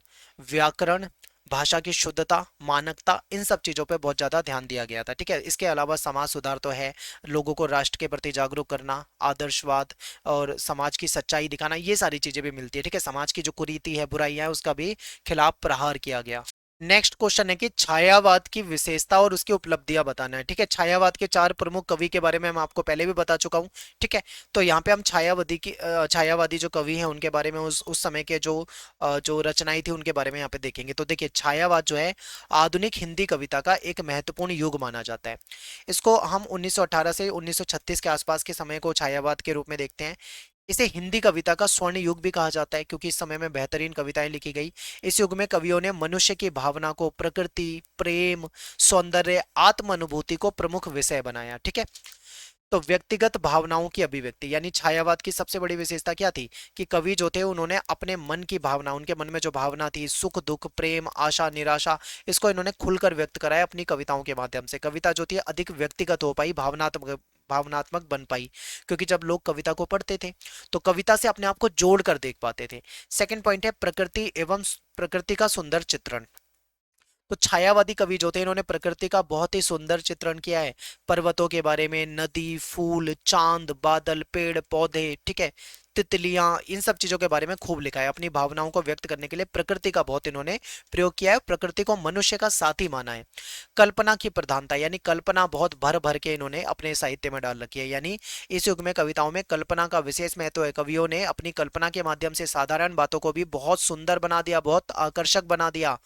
व्याकरण, भाषा की शुद्धता, मानकता, इन सब चीजों पे बहुत ज्यादा ध्यान दिया गया था, ठीक है। इसके अलावा समाज सुधार तो है, लोगों को राष्ट्र के प्रति जागरूक करना, आदर्शवाद और समाज की सच्चाई दिखाना, ये सारी चीजें भी मिलती है, ठीक है। समाज की जो कुरीति है, बुराइयां है, उसका भी खिलाफ प्रहार किया गया। नेक्स्ट क्वेश्चन है कि छायावाद की विशेषता और उसकी उपलब्धियां बताना है, ठीक है। छायावाद के चार प्रमुख कवि के बारे में मैं आपको पहले भी बता चुका हूं, ठीक है। तो यहाँ पे हम छायावादी जो कवि हैं उनके बारे में, उस समय के जो रचनाएं थी उनके बारे में यहाँ पे देखेंगे। तो देखिए, छायावाद जो है आधुनिक हिंदी कविता का एक महत्वपूर्ण युग माना जाता है। इसको हम 1918 से 1936 के आसपास के समय को छायावाद के रूप में देखते हैं। इसे हिंदी कविता का स्वर्ण युग भी कहा जाता है, क्योंकि इस समय में बेहतरीन कविताएं लिखी गई। इस युग में कवियों ने मनुष्य की भावना को, प्रकृति, प्रेम, सौंदर्य, आत्म अनुभूति को प्रमुख विषय बनाया, ठीक है। तो व्यक्तिगत भावनाओं की अभिव्यक्ति, यानी छायावाद की सबसे बड़ी विशेषता क्या थी कि कवि जो थे उन्होंने अपने मन की भावना, उनके मन में जो भावना थी, सुख दुख, प्रेम, आशा, निराशा, इसको इन्होंने खुलकर व्यक्त कराया अपनी कविताओं के माध्यम से। कविता जो थी अधिक व्यक्तिगत हो पाई, भावनात्मक बन पाई, क्योंकि जब लोग कविता को पढ़ते थे तो कविता से अपने आप को जोड़ कर देख पाते थे। सेकंड पॉइंट है प्रकृति एवं प्रकृति का सुंदर चित्रण। तो छायावादी कवि जो थे इन्होंने प्रकृति का बहुत ही सुंदर चित्रण किया है, पर्वतों के बारे में, नदी, फूल, चांद, बादल, पेड़ पौधे, ठीक है, तितलियां, इन सब चीजों के बारे में खूब लिखा है। अपनी भावनाओं को व्यक्त करने के लिए प्रकृति का बहुत इन्होंने प्रयोग किया है, प्रकृति को मनुष्य का साथी माना है। कल्पना की प्रधानता, यानी कल्पना बहुत भर भर के इन्होंने अपने साहित्य में डाल रखी है, यानी इस युग में कविताओं में कल्पना का विशेष महत्व है। कवियों ने अपनी कल्पना के माध्यम से साधारण बातों को भी बहुत सुंदर बना दिया, बहुत आकर्षक बना दिया।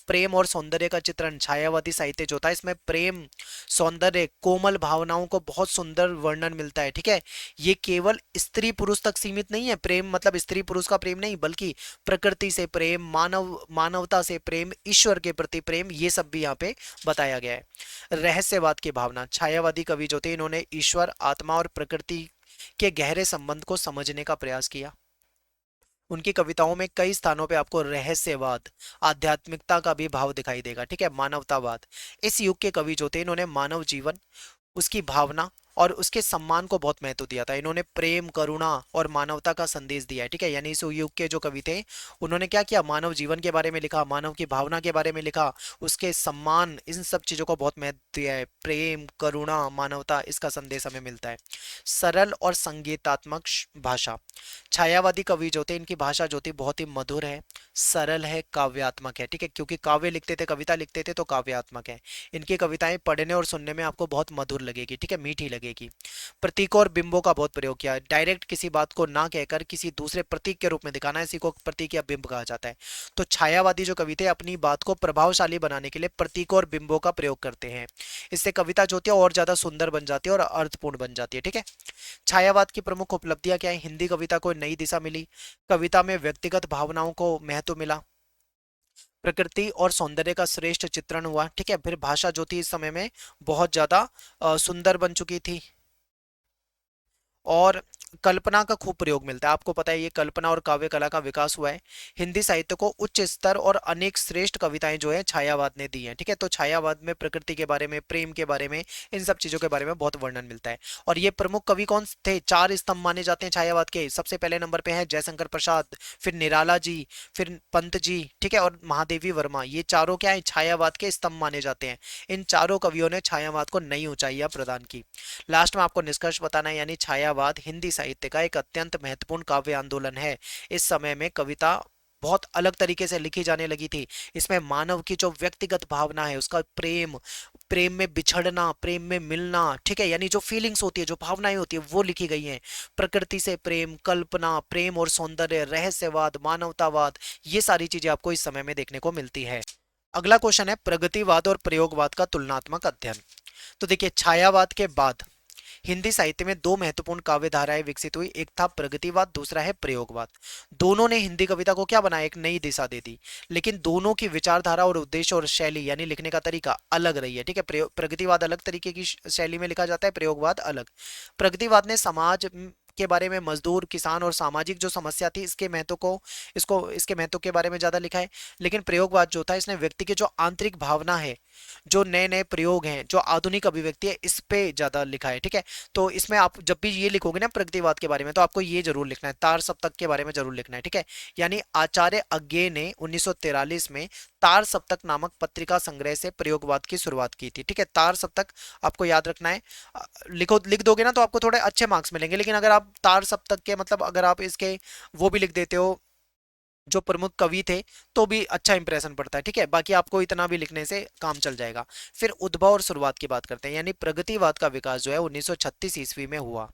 प्रेम और सौंदर्य का चित्रण, छायावादी साहित्य जो था इसमें प्रेम, सौंदर्य, कोमल भावनाओं को बहुत सुंदर वर्णन मिलता है, ठीक है। ये केवल स्त्री पुरुष तक सीमित नहीं है, प्रेम मतलब स्त्री पुरुष का प्रेम नहीं, बल्कि प्रकृति से प्रेम, मानवता से प्रेम, ईश्वर के प्रति प्रेम, ये सब भी यहाँ पे बताया गया है। रहस्यवाद की भावना, छायावादी कवि जो थे इन्होंने ईश्वर, आत्मा और प्रकृति के गहरे संबंध को समझने का प्रयास किया। उनकी कविताओं में कई स्थानों पे आपको रहस्यवाद, आध्यात्मिकता का भी भाव दिखाई देगा, ठीक है, मानवतावाद। इस युग के कवि जो थे इन्होंने मानव जीवन, उसकी भावना और उसके सम्मान को बहुत महत्व दिया था। इन्होंने प्रेम, करुणा और मानवता का संदेश दिया है, ठीक है। यानी इस युग के जो कवि थे उन्होंने क्या किया, मानव जीवन के बारे में लिखा, मानव की भावना के बारे में लिखा, उसके सम्मान, इन सब चीजों को बहुत महत्व दिया है। प्रेम, करुणा, मानवता, इसका संदेश हमें मिलता है। सरल और संगीतात्मक भाषा, छायावादी कवि जो थे इनकी भाषा जो थी बहुत ही मधुर है, सरल है, काव्यात्मक है, ठीक है, क्योंकि काव्य लिखते थे, कविता लिखते थे, तो काव्यात्मक है। इनकी कविताएं पढ़ने और सुनने में आपको बहुत मधुर लगेगी, ठीक है, मीठी लगेगी। प्रतीकों और बिंबों का बहुत प्रयोग किया है, डायरेक्ट किसी बात को ना कहकर किसी दूसरे प्रतीक के रूप में दिखाना, इसी को प्रतीक या बिंब कहा जाता है। तो छायावादी जो कवि थे अपनी बात को प्रभावशाली बनाने के लिए प्रतीकों और बिंबों का प्रयोग करते हैं। इससे कविता जो होती है और ज्यादा सुंदर बन जाती है और अर्थपूर्ण बन जाती है, ठीक है। छायावाद की प्रमुख उपलब्धियां क्या है? हिंदी कविता को नई दिशा मिली, कविता में व्यक्तिगत भावनाओं को महत्व मिला, प्रकृति और सौंदर्य का श्रेष्ठ चित्रण हुआ, ठीक है। फिर भाषा जो थी इस समय में बहुत ज्यादा सुंदर बन चुकी थी, और कल्पना का खूब प्रयोग मिलता है। आपको पता है ये कल्पना और काव्य कला का विकास हुआ है। हिंदी साहित्य को उच्च स्तर और अनेक श्रेष्ठ कविताएं जो है छायावाद ने दी हैं। ठीक है, तो छायावाद में प्रकृति के बारे में, प्रेम के बारे में, इन सब चीजों के बारे में बहुत वर्णन मिलता है। और ये प्रमुख कवि कौन थे? चार स्तंभ माने जाते हैं छायावाद के। सबसे पहले नंबर पे है जयशंकर प्रसाद, फिर निराला जी, फिर पंत जी, ठीक है, और महादेवी वर्मा। ये चारों क्या है? छायावाद के स्तंभ माने जाते हैं। इन चारों कवियों ने छायावाद को नई ऊंचाइयां प्रदान की। लास्ट में आपको निष्कर्ष बताना है, यानी छायावाद हिंदी साहित्य का एक अत्यंत महत्वपूर्ण काव्य आंदोलन है। इस समय में कविता बहुत अलग तरीके से लिखी जाने लगी थी। इसमें मानव की जो व्यक्तिगत भावना है, उसका प्रेम, प्रेम में बिछड़ना, प्रेम में मिलना, ठीक है, यानी जो फीलिंग्स होती है, जो भावनाएं होती है, वो लिखी गई हैं। प्रकृति से प्रेम, कल्पना, प्रेम और सौंदर्य, रहस्यवाद, मानवतावाद, ये सारी चीजें आपको इस समय में देखने को मिलती है। अगला क्वेश्चन है प्रगतिवाद और प्रयोगवाद का तुलनात्मक अध्ययन। तो देखिए, छायावाद के बाद हिंदी साहित्य में दो महत्वपूर्ण काव्य धाराएं विकसित हुई। एक था प्रगतिवाद, दूसरा है प्रयोगवाद। दोनों ने हिंदी कविता को क्या बनाया? एक नई दिशा दे दी। लेकिन दोनों की विचारधारा और उद्देश्य और शैली, यानी लिखने का तरीका अलग रही है। ठीक है, प्रगतिवाद अलग तरीके की शैली में लिखा जाता है, प्रयोगवाद अलग। प्रगतिवाद ने समाज के बारे में, मजदूर, किसान और सामाजिक जो समस्या थी, इसके महत्व को, इसके महत्व के बारे में ज्यादा लिखा है। लेकिन प्रयोगवाद जो था, इसने व्यक्ति की जो आंतरिक भावना है, जो नए नए प्रयोग हैं, जो आधुनिक अभिव्यक्ति है, इस पे ज्यादा लिखा है। ठीक है, तो इसमें आप जब भी ये लिखोगे ना प्रगतिवाद के बारे में, तो आपको ये जरूर लिखना है, तार सप्तक के बारे में जरूर लिखना है। ठीक है, यानी आचार्य अज्ञे ने 1943 में तार सप्तक नामक पत्रिका संग्रह से प्रयोगवाद की शुरुआत की थी। ठीक है, तार सप्तक आपको याद रखना है। लिख दोगे ना तो आपको थोड़े अच्छे मार्क्स मिलेंगे। लेकिन अगर आप तार सप्तक के मतलब अगर आप इसके वो भी लिख देते हो, जो प्रमुख कवि थे, तो भी अच्छा इंप्रेशन पड़ता है। ठीक है, बाकी आपको इतना भी लिखने से काम चल जाएगा। फिर उद्भव और शुरुआत की बात करते हैं, यानी प्रगतिवाद का विकास जो है 1936 ईस्वी में हुआ।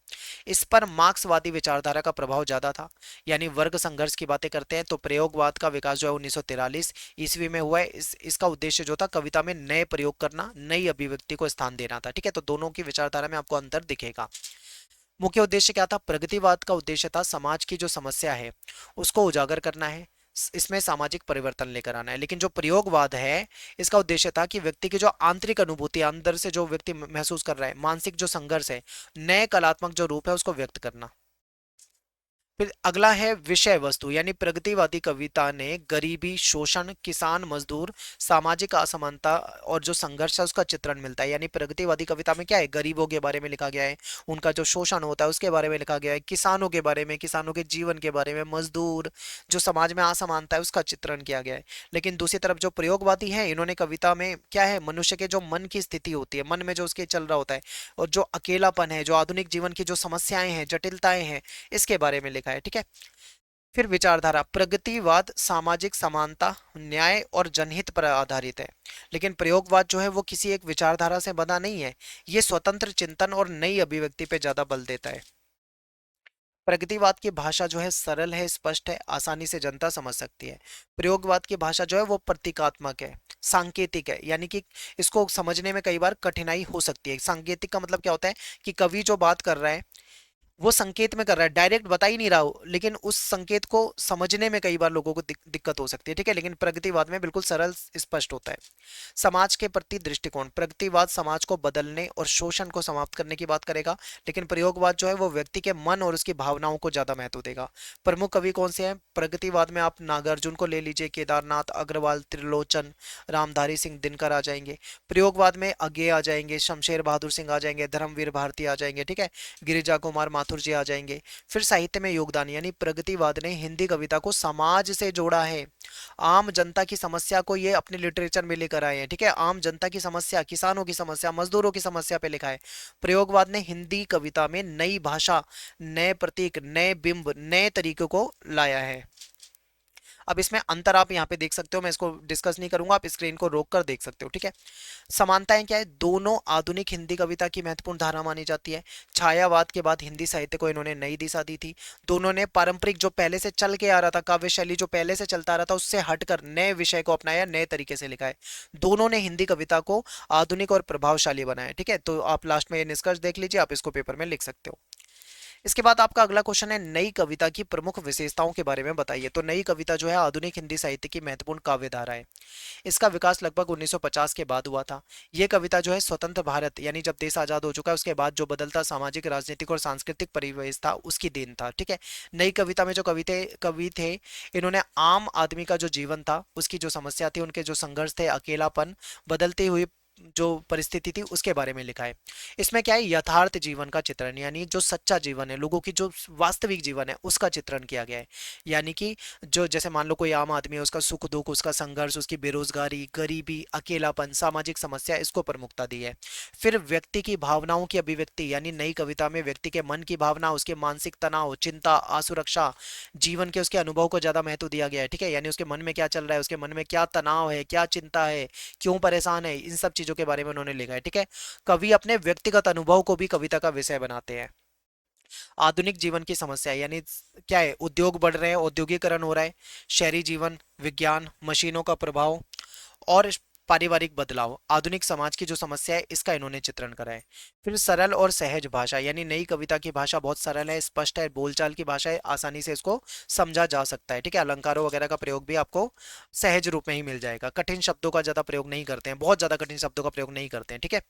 इस पर मार्क्सवादी विचारधारा का प्रभाव ज्यादा था, यानी वर्ग संघर्ष की बातें करते हैं। तो प्रयोगवाद का विकास जो है 1943 ईस्वी में हुआ है। इसका उद्देश्य जो था, कविता में नए प्रयोग करना, नई अभिव्यक्ति को स्थान देना था। ठीक है, तो दोनों की विचारधारा में आपको अंतर दिखेगा। मुख्य उद्देश्य क्या था? प्रगतिवाद का उद्देश्य था समाज की जो समस्या है उसको उजागर करना है, इसमें सामाजिक परिवर्तन लेकर आना है। लेकिन जो प्रयोगवाद है, इसका उद्देश्य था कि व्यक्ति की जो आंतरिक अनुभूति, अंदर से जो व्यक्ति महसूस कर रहा है, मानसिक जो संघर्ष है, नए कलात्मक जो रूप है, उसको व्यक्त करना। फिर अगला है विषय वस्तु, यानी प्रगतिवादी कविता ने गरीबी, शोषण, किसान, मजदूर, सामाजिक असमानता और जो संघर्ष है उसका चित्रण मिलता है। यानी प्रगतिवादी कविता में क्या है? गरीबों के बारे में लिखा गया है, उनका जो शोषण होता है उसके बारे में लिखा गया है, किसानों के बारे में, किसानों के जीवन के बारे में, मजदूर, जो समाज में असमानता है उसका चित्रण किया गया है। लेकिन दूसरी तरफ जो प्रयोगवादी है, इन्होंने कविता में क्या है? मनुष्य के जो मन की स्थिति होती है, मन में जो उसके चल रहा होता है, और जो अकेलापन है, जो आधुनिक जीवन की जो समस्याएं हैं, जटिलताएं हैं, इसके बारे में लिखा है। ठीक है, फिर विचारधारा, प्रगतिवाद सामाजिक समानता, न्याय और जनहित पर आधारित है। लेकिन प्रयोगवाद जो है वो किसी एक विचारधारा से बंधा नहीं है, ये स्वतंत्र चिंतन और नई अभिव्यक्ति पे ज्यादा बल देता है। प्रगतिवाद की भाषा जो है सरल है, स्पष्ट है, आसानी से जनता समझ सकती है। प्रयोगवाद की भाषा जो है वो प्रतीकात्मक है, सांकेतिक है, यानी कि इसको समझने में कई बार कठिनाई हो सकती है। सांकेतिक का मतलब क्या होता है? कि कवि जो बात कर रहा है वो संकेत में कर रहा है, डायरेक्ट बता ही नहीं रहा हो, लेकिन उस संकेत को समझने में कई बार लोगों को दिक्कत हो सकती है। ठीक है, लेकिन प्रगतिवाद में बिल्कुल सरल, स्पष्ट होता है। समाज के प्रति दृष्टिकोण, प्रगतिवाद समाज को बदलने और शोषण को समाप्त करने की बात करेगा। लेकिन प्रयोगवाद जो है वो व्यक्ति के मन और उसकी भावनाओं को ज्यादा महत्व देगा। प्रमुख कवि कौन से हैं प्रगतिवाद में? आप नागार्जुन को ले लीजिए, केदारनाथ अग्रवाल, त्रिलोचन, रामधारी सिंह दिनकर आ जाएंगे। प्रयोगवाद में अज्ञे आ जाएंगे, शमशेर बहादुर सिंह आ जाएंगे, धर्मवीर भारती आ जाएंगे। ठीक है, गिरिजा कुमार माथुर जी आ जाएंगे। फिर साहित्य में योगदान, यानी प्रगतिवाद ने हिंदी कविता को समाज से जोड़ा है, आम जनता की समस्या को ये अपने लिटरेचर में लेकर आए हैं। ठीक है, आम जनता की समस्या, किसानों की समस्या, मजदूरों की समस्या पे लिखा है। प्रयोगवाद ने हिंदी कविता में नई भाषा, नए प्रतीक, नए बिंब, नए तरीकों को लाया है। अब इसमें अंतर आप यहाँ पे देख सकते हो, मैं इसको डिस्कस नहीं करूंगा, आप स्क्रीन को रोक कर देख सकते हो। ठीक है, समानताएं क्या है? दोनों आधुनिक हिंदी कविता की महत्वपूर्ण धारा मानी जाती है। छायावाद के बाद हिंदी साहित्य को इन्होंने नई दिशा दी थी। दोनों ने पारंपरिक जो पहले से चल के आ रहा था, काव्य शैली जो पहले से चलता आ रहा था, उससे हटकर नए विषय को अपनाया, नए तरीके से लिखा है। दोनों ने हिंदी कविता को आधुनिक और प्रभावशाली बनाया। ठीक है, तो आप लास्ट में ये निष्कर्ष देख लीजिए, आप इसको पेपर में लिख सकते हो। इसके बाद आपका अगला क्वेश्चन है, नई कविता की प्रमुख विशेषताओं के बारे में बताइए। तो नई कविता जो है आधुनिक हिंदी साहित्य की महत्वपूर्ण काव्य धारा है। इसका विकास लगभग 1950 के बाद हुआ था। ये कविता जो है स्वतंत्र भारत यानी जब देश आजाद हो चुका है उसके बाद जो बदलता सामाजिक, राजनीतिक और सांस्कृतिक परिवेश था उसकी देन था। ठीक है। नई कविता में जो कवि थे इन्होंने आम आदमी का जो जीवन था, उसकी जो समस्या थी, उनके जो संघर्ष थे, अकेलापन, बदलती हुई जो परिस्थिति थी उसके बारे में लिखा है। इसमें क्या है, यथार्थ जीवन का चित्रण यानी जो सच्चा जीवन है, लोगों की जो वास्तविक जीवन है उसका चित्रण किया गया है। यानी कि जो जैसे मान लो कोई आम आदमी है, उसका सुख दुख, उसका संघर्ष, उसकी बेरोजगारी, गरीबी, अकेलापन, सामाजिक समस्या, इसको प्रमुखता दी है। फिर व्यक्ति की भावनाओं की अभिव्यक्ति यानी नई कविता में व्यक्ति के मन की भावना, उसके मानसिक तनाव, चिंता, असुरक्षा, जीवन के उसके अनुभव को ज्यादा महत्व दिया गया है। ठीक है। यानी उसके मन में क्या चल रहा है, उसके मन में क्या तनाव है, क्या चिंता है, क्यों परेशान है, इन सब चीजों के बारे में उन्होंने लिखा है। ठीक है। कवि अपने व्यक्तिगत अनुभव को भी कविता का विषय बनाते हैं। आधुनिक जीवन की समस्या यानी क्या है, उद्योग बढ़ रहे हैं, औद्योगिकरण हो रहा है, शहरी जीवन, विज्ञान, मशीनों का प्रभाव और पारिवारिक बदलाव, आधुनिक समाज की जो समस्या है इसका इन्होंने चित्रण करा है। फिर सरल और सहज भाषा यानी नई कविता की भाषा बहुत सरल है, स्पष्ट है, बोलचाल की भाषा है, आसानी से इसको समझा जा सकता है। ठीक है। अलंकारों वगैरह का प्रयोग भी आपको सहज रूप में ही मिल जाएगा। कठिन शब्दों का ज्यादा प्रयोग नहीं करते हैं, बहुत ज्यादा कठिन शब्दों का प्रयोग नहीं करते हैं। ठीक है।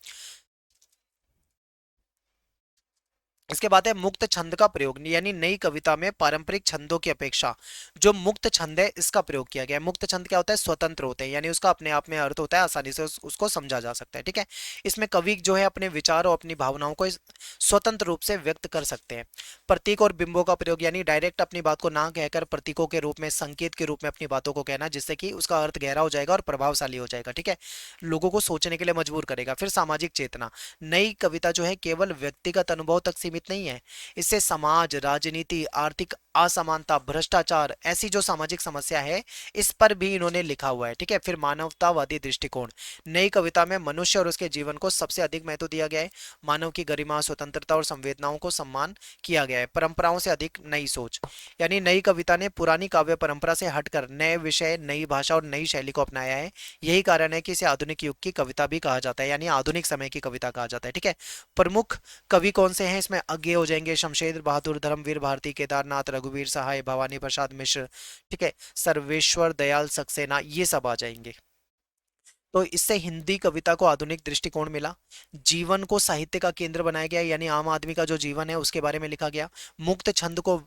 इसके बाद है मुक्त छंद का प्रयोग यानी नई कविता में पारंपरिक छंदों की अपेक्षा जो मुक्त छंद है इसका प्रयोग किया गया है। मुक्त छंद क्या होता है, स्वतंत्र होते हैं यानी उसका अपने आप में अर्थ होता है, आसानी से उसको समझा जा सकता है। ठीक है। इसमें कवि जो है अपने विचार और अपनी भावनाओं को स्वतंत्र रूप से व्यक्त कर सकते हैं। प्रतीक और बिंबों का प्रयोग यानी डायरेक्ट अपनी बात को ना कहकर प्रतीकों के रूप में, संकेत के रूप में अपनी बातों को कहना, जिससे कि उसका अर्थ गहरा हो जाएगा और प्रभावशाली हो जाएगा। ठीक है। लोगों को सोचने के लिए मजबूर करेगा। फिर सामाजिक चेतना, नई कविता जो है केवल व्यक्तिगत अनुभव तक सीमित नहीं है, इससे समाज, राजनीति, आर्थिक असमानता, भ्रष्टाचार, ऐसी जो सामाजिक समस्या है इस पर भी इन्होंने लिखा हुआ है। ठीक है। फिर मानवतावादी दृष्टिकोण, नई कविता में मनुष्य और उसके जीवन को सबसे अधिक महत्व दिया गया है। मानव की गरिमा, स्वतंत्रता और संवेदनाओं को सम्मान किया गया है। परंपराओं से अधिक नई सोच यानी नई कविता ने पुरानी काव्य परंपरा से हटकर नए विषय, नई भाषा और नई शैली को अपनाया है। यही कारण है कि इसे आधुनिक युग की कविता भी कहा जाता है यानी आधुनिक समय की कविता कहा जाता है। ठीक है। प्रमुख कवि कौन से हैं इसमें आगे हो जाएंगे, शमशेर बहादुर, धर्मवीर भारती, केदारनाथ, रघुवीर सहाय, भवानी प्रसाद मिश्र, ठीक है, सर्वेश्वर दयाल सक्सेना, ये सब आ जाएंगे। तो इससे हिंदी कविता को आधुनिक दृष्टिकोण मिला, जीवन को साहित्य का केंद्र बनाया गया यानी आम आदमी का जो जीवन है उसके बारे में लिखा गया, मुक्त छंद को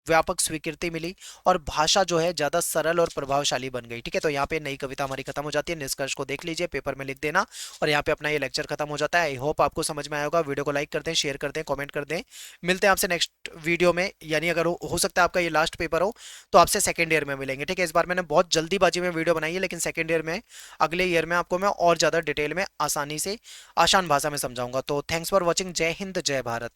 व्यापक स्वीकृति मिली और भाषा जो है ज्यादा सरल और प्रभावशाली बन गई। ठीक है। तो यहाँ पे नई कविता हमारी खत्म हो जाती है। निष्कर्ष को देख लीजिए, पेपर में लिख देना और यहाँ पे अपना ये लेक्चर खत्म हो जाता है। आई होप आपको समझ में आया होगा। वीडियो को लाइक कर दें, शेयर कर दें, कमेंट कर दें। मिलते हैं आपसे नेक्स्ट वीडियो में, यानी अगर हो सकता है आपका ये लास्ट पेपर हो तो आपसे सेकेंड ईयर में मिलेंगे। ठीक है। इस बार मैंने बहुत जल्दीबाजी में वीडियो बनाई है, लेकिन सेकेंड ईयर में, अगले ईयर में आपको मैं और ज्यादा डिटेल में आसानी से आसान भाषा में समझाऊंगा। तो थैंक्स फॉर वॉचिंग। जय हिंद, जय भारत।